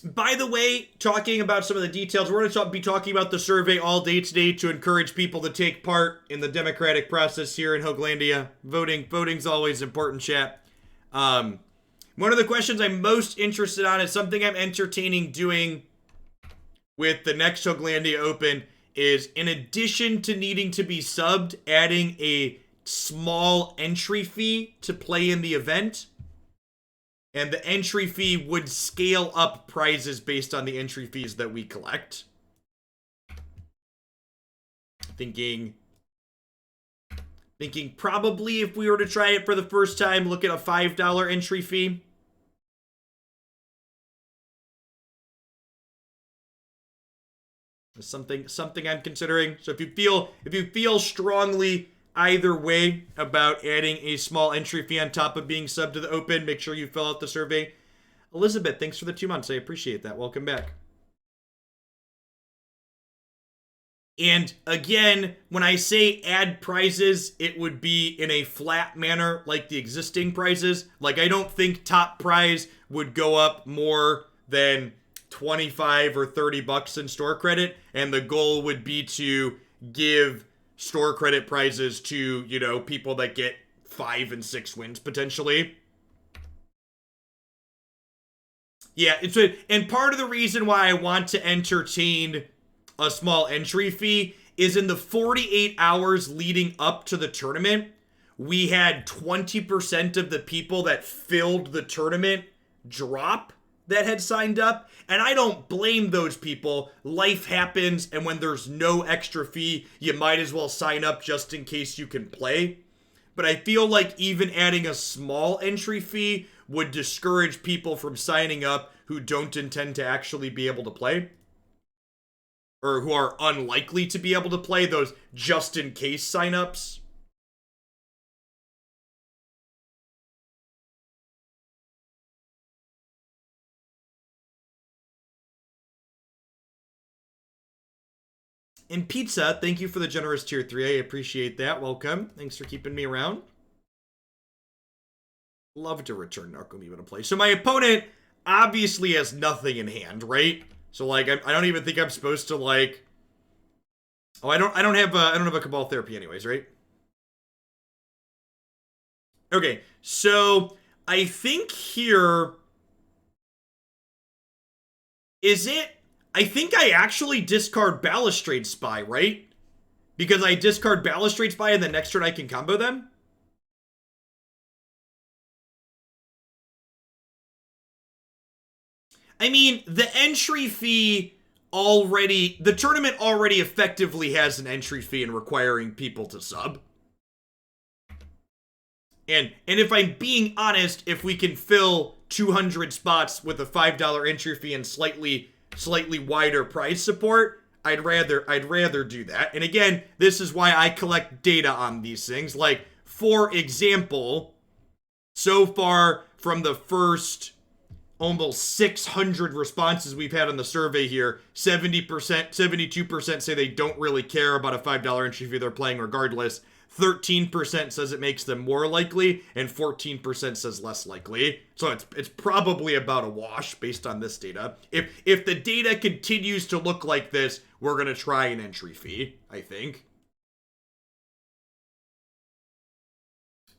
By the way, talking about some of the details, we're going to be talking about the survey all day today to encourage people to take part in the democratic process here in Hoaglandia. Voting's always important, chat. One of the questions I'm most interested on is something I'm entertaining doing with the next Hoaglandia Open is, in addition to needing to be subbed, adding a small entry fee to play in the event. And the entry fee would scale up prizes based on the entry fees that we collect. Thinking probably if we were to try it for the first time, look at a $5 entry fee. Something I'm considering. So if you feel strongly either way about adding a small entry fee on top of being subbed to the Open, make sure you fill out the survey. Elizabeth, thanks for the 2 months. I appreciate that. Welcome back. And again, when I say add prizes, it would be in a flat manner like the existing prizes. Like, I don't think top prize would go up more than 25 or 30 bucks in store credit, and the goal would be to give store credit prizes to, you know, people that get 5 and 6 wins potentially. Yeah, and part of the reason why I want to entertain a small entry fee is in the 48 hours leading up to the tournament, we had 20% of the people that filled the tournament drop that had signed up, and I don't blame those people. Life happens, and when there's no extra fee, you might as well sign up just in case you can play. But I feel like even adding a small entry fee would discourage people from signing up who don't intend to actually be able to play, or who are unlikely to be able to play, those just-in-case signups. And Pizza, thank you for the generous tier 3. I appreciate that. Welcome. Thanks for keeping me around. Love to return Narcomoeba to play. So my opponent obviously has nothing in hand, right? So like, I don't even think I'm supposed to like. Oh, I don't have a Cabal Therapy anyways, right? Okay, so I think here is it. I think I actually discard Balustrade Spy, right? Because I discard Balustrade Spy and the next turn I can combo them? I mean, the entry fee the tournament already effectively has an entry fee in requiring people to sub. And if I'm being honest, if we can fill 200 spots with a $5 entry fee and slightly wider price support, I'd rather do that. And again, this is why I collect data on these things. Like, for example, so far from the first almost 600 responses we've had on the survey here, 70%, 72% say they don't really care about a $5 entry fee, they're playing regardless. 13% says it makes them more likely, and 14% says less likely. So it's probably about a wash based on this data. If the data continues to look like this, we're going to try an entry fee, I think.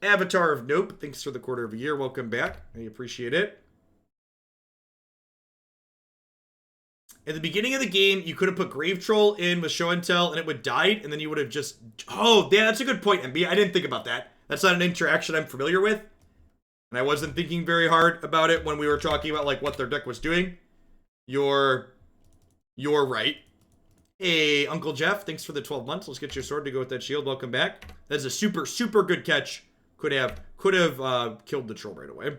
Avatar of Nope, thanks for the quarter of a year. Welcome back. I appreciate it. At the beginning of the game, you could have put Grave-Troll in with Show and Tell, and it would die, and then you would have just... Oh, yeah, that's a good point, MB. I didn't think about that. That's not an interaction I'm familiar with. And I wasn't thinking very hard about it when we were talking about, like, what their deck was doing. You're right. Hey, Uncle Jeff, thanks for the 12 months. Let's get your sword to go with that shield. Welcome back. That's a super, super good catch. Could have killed the troll right away.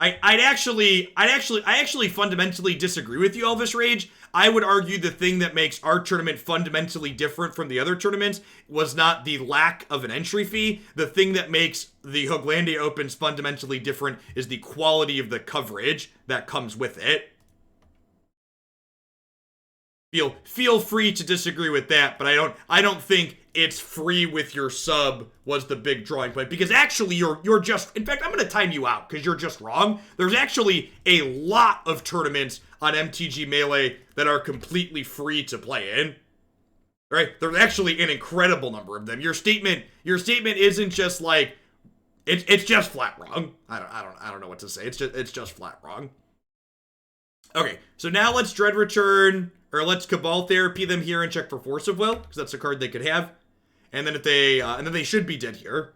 I actually fundamentally disagree with you, Elvis Rage. I would argue the thing that makes our tournament fundamentally different from the other tournaments was not the lack of an entry fee. The thing that makes the Hooglandia Opens fundamentally different is the quality of the coverage that comes with it. Feel free to disagree with that, but I don't think it's free with your sub was the big drawing point, because actually you're just, in fact, I'm going to time you out because you're just wrong. There's actually a lot of tournaments on MTG Melee that are completely free to play in. Right? There's actually an incredible number of them. Your statement isn't just like it's just flat wrong. I don't know what to say. It's just flat wrong. Okay, so now let's Dread Return, or let's Cabal Therapy them here and check for Force of Will, because that's a card they could have. And then if they, and then they should be dead here.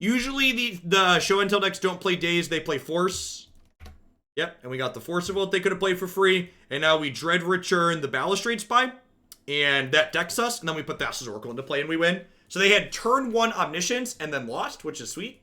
Usually the Show and Tell decks don't play Daze, they play Force. Yep, and we got the Force of Will they could have played for free. And now we Dread Return the Balustrade Spy, and that decks us, and then we put Thassa's Oracle into play and we win. So they had turn 1 Omniscience and then lost, which is sweet.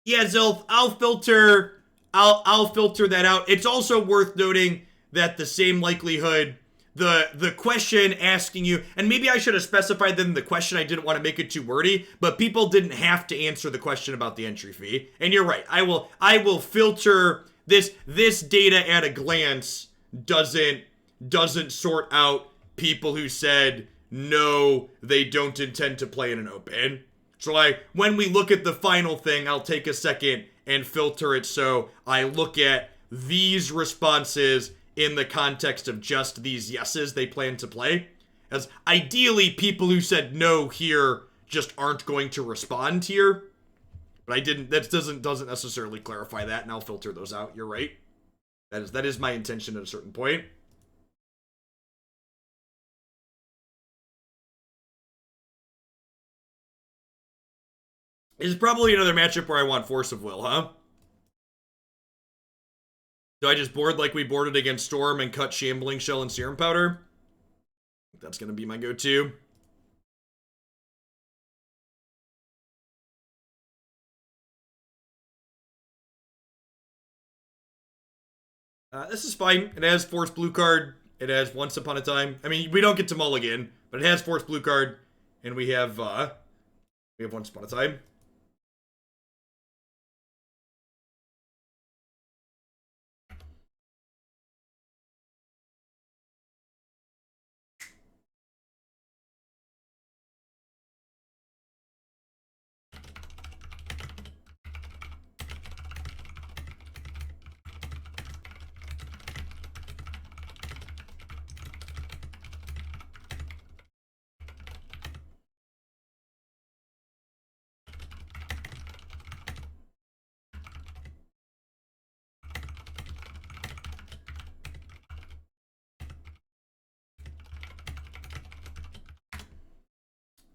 Yeah, Zilf, I'll filter that out. It's also worth noting that the same likelihood, the question asking you, and maybe I should have specified them the question, I didn't want to make it too wordy, but people didn't have to answer the question about the entry fee. And you're right, I will filter this data at a glance doesn't sort out people who said no, they don't intend to play in an open. So when we look at the final thing, I'll take a second and filter it so I look at these responses in the context of just these yeses they plan to play. As ideally, people who said no here just aren't going to respond here. But I didn't, that doesn't necessarily clarify that, and I'll filter those out. You're right. That is my intention at a certain point. This is probably another matchup where I want Force of Will, huh? Do I just board like we boarded against Storm and cut Shambling Shell and Serum Powder? That's going to be my go-to. This is fine. It has Force Blue card. It has Once Upon a Time. I mean, we don't get to Mulligan, but it has Force Blue card. And we have Once Upon a Time.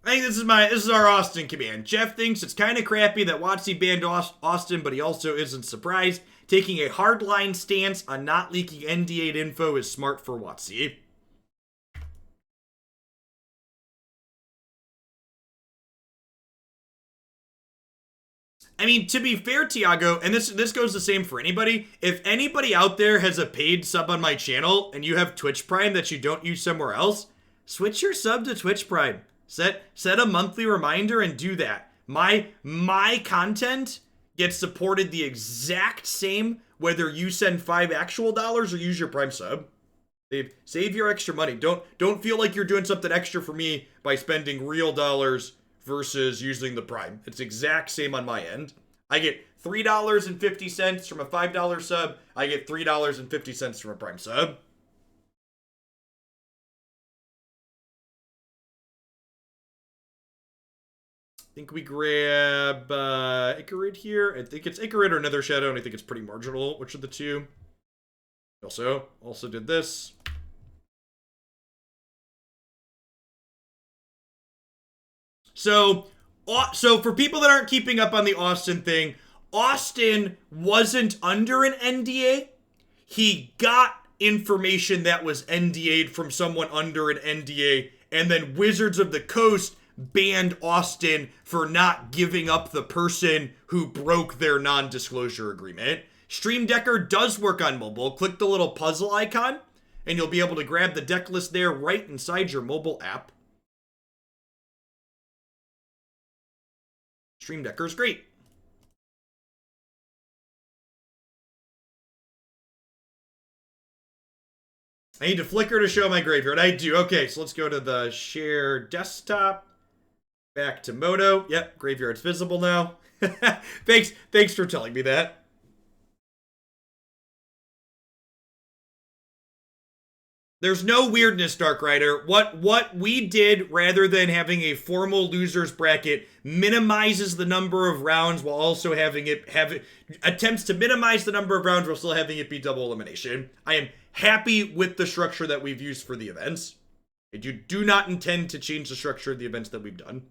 I think this is our Austin command. Jeff thinks it's kind of crappy that WotC banned Austin, but he also isn't surprised. Taking a hardline stance on not leaking ND8 info is smart for WotC. I mean, to be fair, Tiago, and this goes the same for anybody, if anybody out there has a paid sub on my channel and you have Twitch Prime that you don't use somewhere else, switch your sub to Twitch Prime. Set a monthly reminder and do that. My content gets supported the exact same whether you send $5 actual or use your Prime sub. Save your extra money. Don't feel like you're doing something extra for me by spending real dollars versus using the Prime. It's exact same on my end. I get $3.50 from a $5 sub. I get $3.50 from a Prime sub. I think we grab Ichorid here. I think it's Ichorid or Nether Shadow, and I think it's pretty marginal. Which of the two? Also did this. So So for people that aren't keeping up on the Austin thing, Austin wasn't under an NDA. He got information that was NDA'd from someone under an NDA, and then Wizards of the Coast banned Austin for not giving up the person who broke their non-disclosure agreement. Stream Decker does work on mobile. Click the little puzzle icon, and you'll be able to grab the deck list there right inside your mobile app. Stream Decker is great. I need to flicker to show my graveyard. I do. Okay, so let's go to the share desktop. Back to Moto. Yep, graveyard's visible now. Thanks for telling me that. There's no weirdness, Dark Rider. What we did, rather than having a formal losers bracket, minimizes the number of rounds while also having it attempts to minimize the number of rounds while still having it be double elimination. I am happy with the structure that we've used for the events. I do not intend to change the structure of the events that we've done.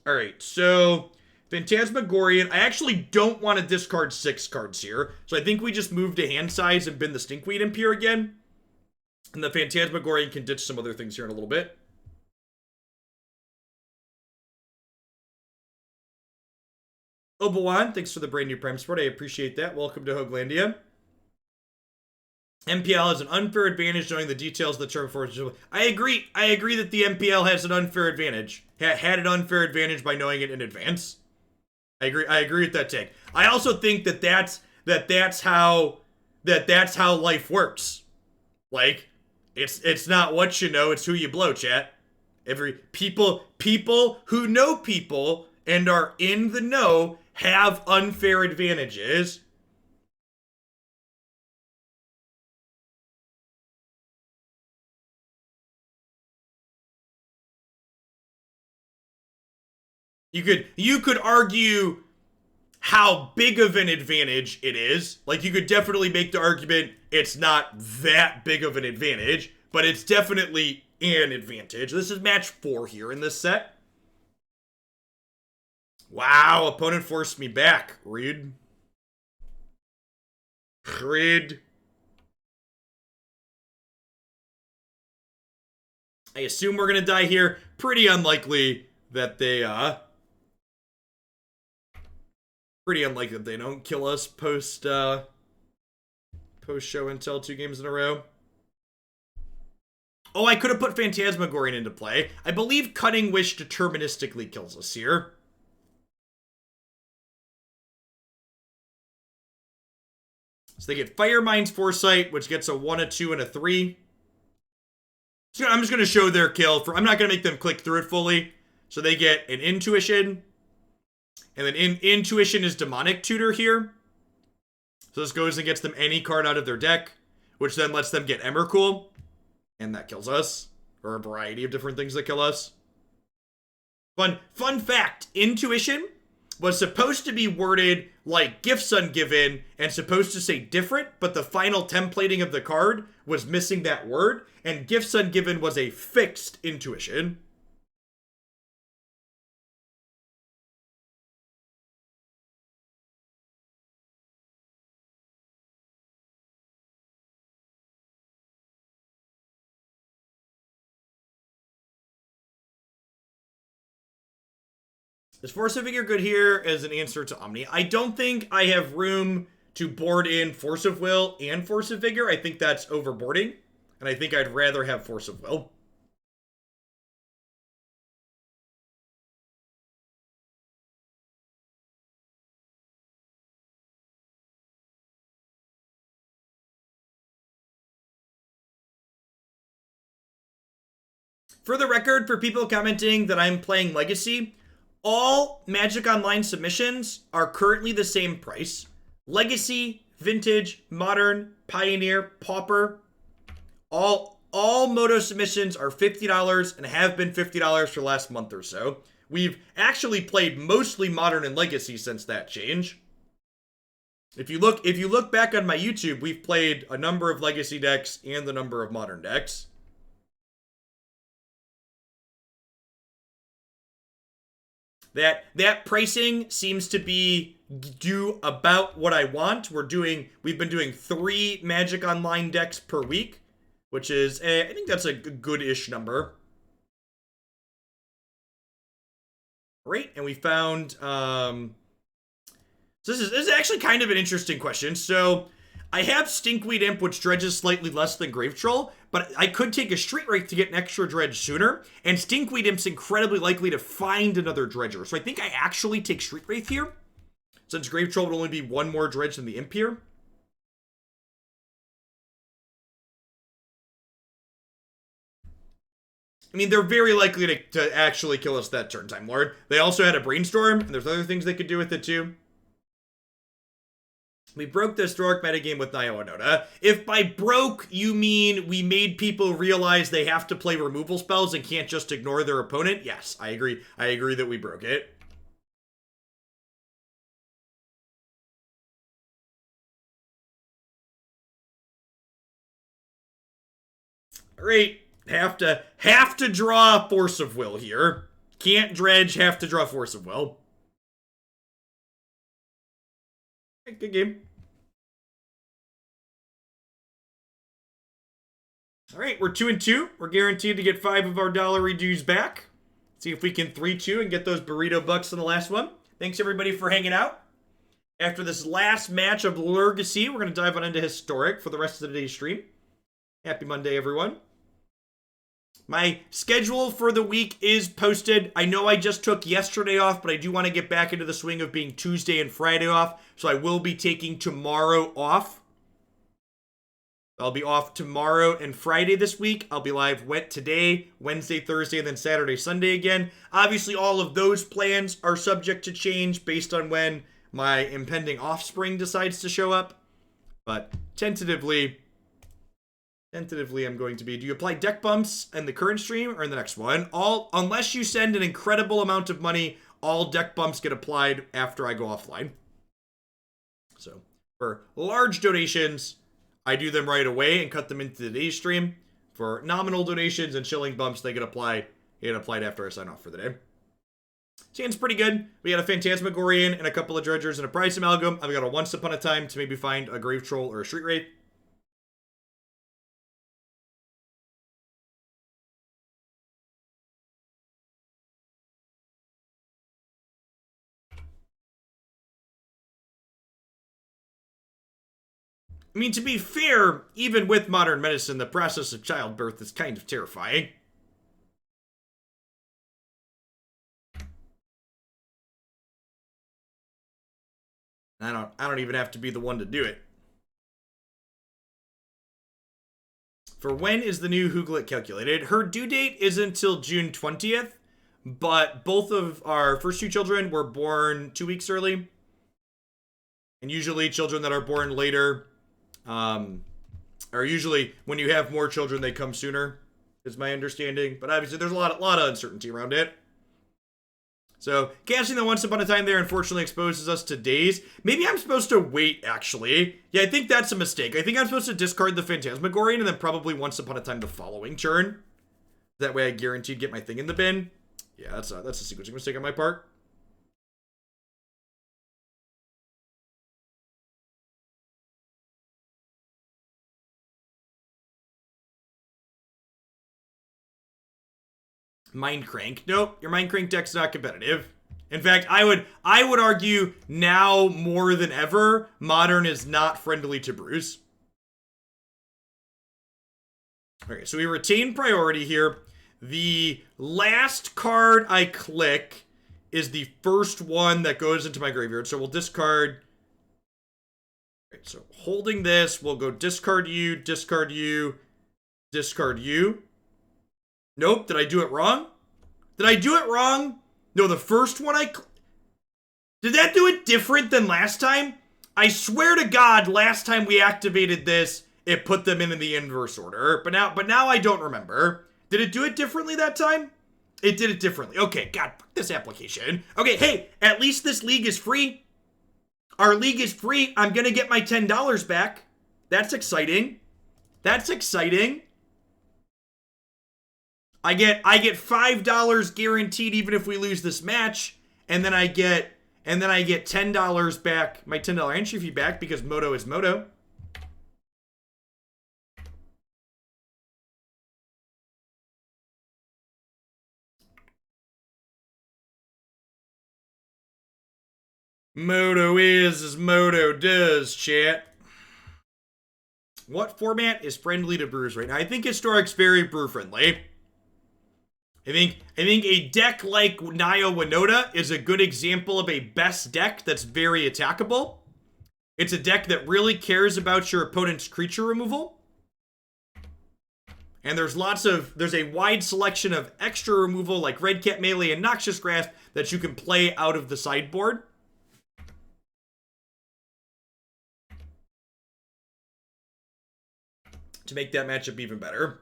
All right, so Phantasmagorian. I actually don't want to discard 6 cards here, so I think we just move to hand size and bin the Stinkweed Imp here again. And the Phantasmagorian can ditch some other things here in a little bit. Obi-Wan, thanks for the brand new Prime Sport. I appreciate that. Welcome to Hoaglandia. MPL has an unfair advantage knowing the details of the term for it. I agree that the MPL has an unfair advantage. Had an unfair advantage by knowing it in advance. I agree with that take. I also think that that's how life works. Like, it's not what you know, it's who you blow, chat. People who know people and are in the know have unfair advantages. You could argue how big of an advantage it is. Like, you could definitely make the argument it's not that big of an advantage, but it's definitely an advantage. This is match 4 here in this set. Wow, opponent forced me back. Read. I assume we're gonna die here. Pretty unlikely that they don't kill us post show and tell 2 games in a row. Oh, I could have put Phantasmagorian into play. I believe Cutting Wish deterministically kills us here. So they get Fire Mind's Foresight, which gets a 1, a 2, and a 3. So I'm just going to show their kill. I'm not going to make them click through it fully. So they get an Intuition. And then Intuition is Demonic Tutor here. So this goes and gets them any card out of their deck, which then lets them get Emrakul. And that kills us. Or a variety of different things that kill us. Fun fact, Intuition was supposed to be worded like Gifts Ungiven and supposed to say different, but the final templating of the card was missing that word, and Gifts Ungiven was a fixed Intuition. Is Force of Vigor good here as an answer to Omni? I don't think I have room to board in Force of Will and Force of Vigor. I think that's overboarding, and I think I'd rather have Force of Will. For the record, for people commenting that I'm playing Legacy, all Magic Online submissions are currently the same price. Legacy, Vintage, Modern, Pioneer, Pauper, all Moto submissions are $50 and have been $50 for the last month or so. We've actually played mostly Modern and Legacy since that change. If you look back on my YouTube, we've played a number of Legacy decks and the number of Modern decks. That pricing seems to be do about what I want. We've been doing 3 Magic Online decks per week, which is, I think that's a good-ish number. Right, and we found, so this is actually kind of an interesting question. So I have Stinkweed Imp, which dredges slightly less than Grave-Troll, but I could take a Street Wraith to get an extra dredge sooner, and Stinkweed Imp's incredibly likely to find another dredger. So I think I actually take Street Wraith here, since Grave-Troll would only be 1 more dredge than the Imp here. I mean, they're very likely to actually kill us that turn, Time Lord. They also had a Brainstorm, and there's other things they could do with it too. We broke the historic metagame with Nionoda. If by broke, you mean we made people realize they have to play removal spells and can't just ignore their opponent, yes, I agree. I agree that we broke it. All right, have to draw Force of Will here. Can't dredge, have to draw Force of Will. Good game. All right, we're 2-2. We're guaranteed to get 5 of our dollary dues back. See if we can 3-2 and get those burrito bucks in the last one. Thanks everybody for hanging out. After this last match of Legacy, we're going to dive on into Historic for the rest of today's stream. Happy Monday, everyone. My schedule for the week is posted. I know I just took yesterday off, but I do want to get back into the swing of being Tuesday and Friday off, so I will be taking tomorrow off. I'll be off tomorrow and Friday this week. I'll be live today, Wednesday, Thursday, and then Saturday, Sunday again. Obviously, all of those plans are subject to change based on when my impending offspring decides to show up. But tentatively, I'm going to be. Do you apply deck bumps in the current stream or in the next one? Unless you send an incredible amount of money, all deck bumps get applied after I go offline. So for large donations, I do them right away and cut them into today's stream. For nominal donations and shilling bumps, they get applied after I sign off for the day. Seems pretty good. We got a Phantasmagorian and a couple of Dredgers and a Prized Amalgam. I've got a Once Upon a Time to maybe find a Grave-Troll or a Street Wraith. I mean, to be fair, even with modern medicine, the process of childbirth is kind of terrifying. I don't even have to be the one to do it. For when is the new Hooglet calculated? Her due date isn't until June 20th, but both of our first 2 children were born 2 weeks early. And usually children that are born later are usually, when you have more children, they come sooner, is my understanding. But obviously there's a lot of uncertainty around it. So casting the Once Upon a Time there unfortunately exposes us to days. Maybe I'm supposed to wait, actually. Yeah, I think that's a mistake. I think I'm supposed to discard the Phantasmagorian and then probably Once Upon a Time the following turn. That way I guaranteed get my thing in the bin. Yeah, that's a sequencing mistake on my part. Mind Crank. Nope, your Mind Crank deck's not competitive. In fact, I would argue now more than ever, Modern is not friendly to Bruce. Okay, so we retain priority here. The last card I click is the first one that goes into my graveyard. So we'll discard. Okay, so holding this, we'll go discard you, discard you, discard you. Nope, did I do it wrong? Did I do it wrong? No, the first one did that do it different than last time? I swear to God, last time we activated this, it put them in the inverse order. But now I don't remember. Did it do it differently that time? It did it differently. Okay, God, fuck this application. Okay, hey, at least this league is free. Our league is free. I'm gonna get my $10 back. That's exciting. That's exciting. I get $5 guaranteed even if we lose this match, and then I get $10 back, my $10 entry fee back, because Moto is Moto. Moto is as Moto does, chat. What format is friendly to brewers right now? I think Historic's very brew friendly. I think a deck like Naya Winota is a good example of a best deck that's very attackable. It's a deck that really cares about your opponent's creature removal. And there's a wide selection of extra removal like Red Cat Melee and Noxious Grasp that you can play out of the sideboard. To make that matchup even better.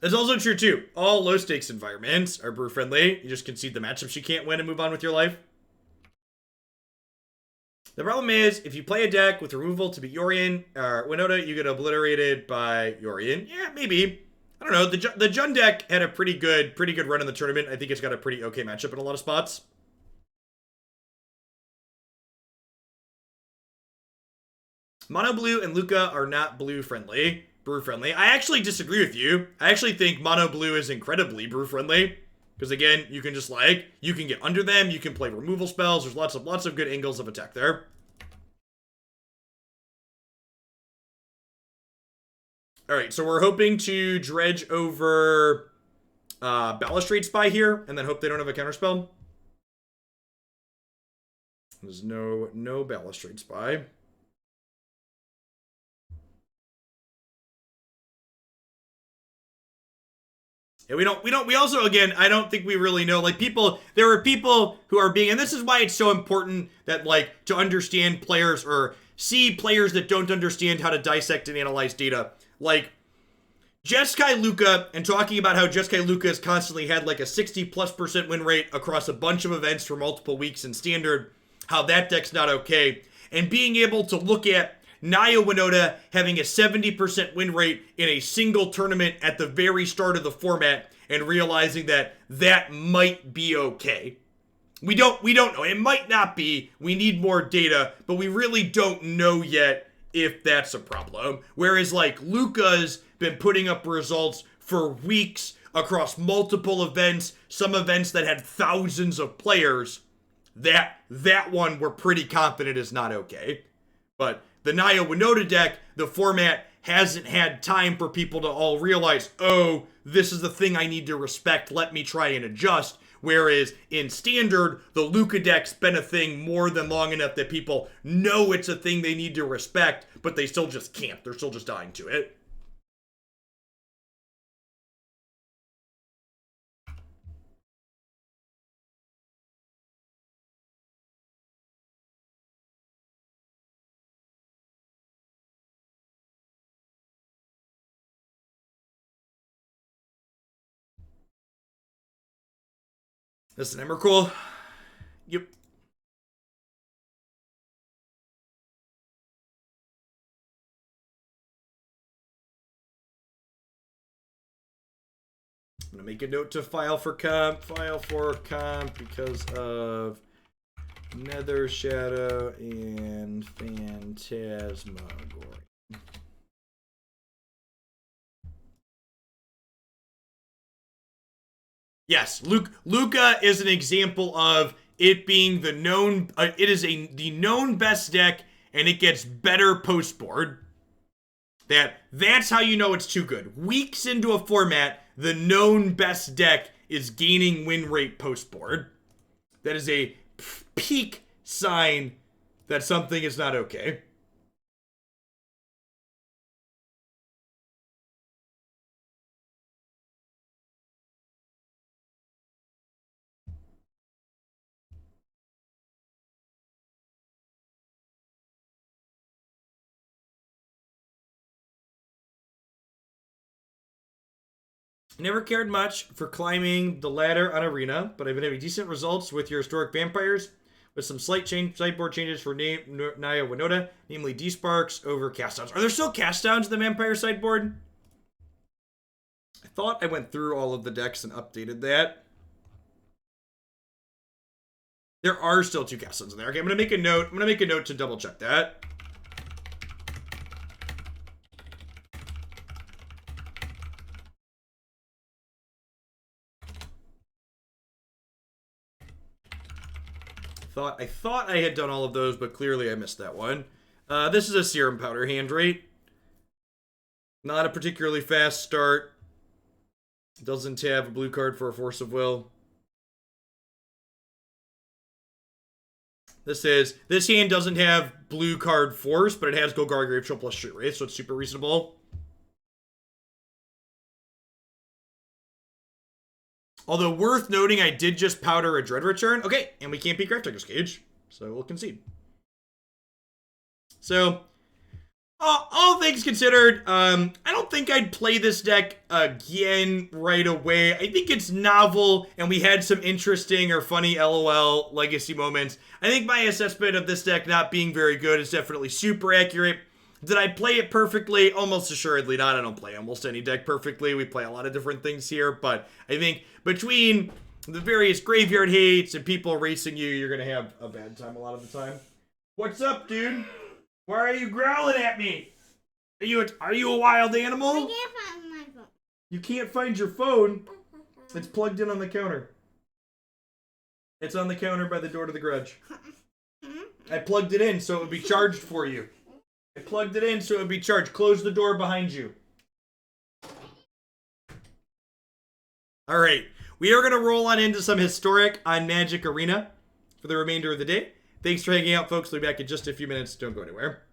That's also true too. All low stakes environments are brew friendly. You just concede the matchups you can't win and move on with your life. The problem is, if you play a deck with removal to beat Yorion or Winota, you get obliterated by Yorion. Yeah, maybe. I don't know. The Jun deck had a pretty good run in the tournament. I think it's got a pretty okay matchup in a lot of spots. Mono Blue and Luca are not blue friendly, brew friendly. I actually disagree with you. I actually think Mono Blue is incredibly brew friendly. Because again, you can just you can get under them, you can play removal spells. There's lots of good angles of attack there. Alright, so we're hoping to dredge over Balustrade Spy here, and then hope they don't have a counterspell. There's no Balustrade Spy. And we also, again, I don't think we really know, there are people who are being, and this is why it's so important that, to understand players, or see players that don't understand how to dissect and analyze data. Jeskai Luka, and talking about how Jeskai Luka has constantly had a 60+% win rate across a bunch of events for multiple weeks in Standard, how that deck's not okay, and being able to look at Naya Winota having a 70% win rate in a single tournament at the very start of the format, and realizing that that might be okay. We don't know. It might not be. We need more data, but we really don't know yet if that's a problem. Whereas Luka's been putting up results for weeks across multiple events, some events that had thousands of players. That one we're pretty confident is not okay. But the Naya Winota deck, the format hasn't had time for people to all realize, oh, this is the thing I need to respect, let me try and adjust. Whereas in Standard, the Luka deck's been a thing more than long enough that people know it's a thing they need to respect, but they still just can't. They're still just dying to it. Listen, Emrakul. Yep. I'm gonna make a note to file for comp because of Nether Shadow and Phantasmagorian. Yes, Luka is an example of it being the known. It is the known best deck, and it gets better post board. That's how you know it's too good. Weeks into a format, the known best deck is gaining win rate post board. That is a peak sign that something is not okay. Never cared much for climbing the ladder on Arena, but I've been having decent results with your Historic Vampires. with some slight sideboard changes for Naya Winota, namely D-Sparks over cast downs. Are there still cast downs in the Vampire sideboard? I thought I went through all of the decks and updated that. There are still 2 cast downs in there. Okay, I'm gonna make a note. I'm gonna make a note to double check that. I thought I had done all of those, but clearly I missed that one. This is a Serum Powder hand, right? Not a particularly fast start. Doesn't have a blue card for a Force of Will. This hand doesn't have blue card Force, but it has Golgari Grave-Troll plus Street Wraith, so it's super reasonable. Although worth noting, I did just powder a Dread return. Okay, and we can't beat Grafdigger's Cage, so we'll concede. So, all things considered, I don't think I'd play this deck again right away. I think it's novel, and we had some interesting or funny LOL legacy moments. I think my assessment of this deck not being very good is definitely super accurate. Did I play it perfectly? Almost assuredly not. I don't play almost any deck perfectly. We play a lot of different things here, but I think between the various graveyard hates and people racing you, you're going to have a bad time a lot of the time. What's up, dude? Why are you growling at me? Are you a wild animal? I can't find my phone. You can't find your phone? It's plugged in on the counter. It's on the counter by the door to the garage. I plugged it in so it would be charged for you. I plugged it in so it would be charged. Close the door behind you. Alright, we are going to roll on into some Historic on Magic Arena for the remainder of the day. Thanks for hanging out, folks. We'll be back in just a few minutes. Don't go anywhere.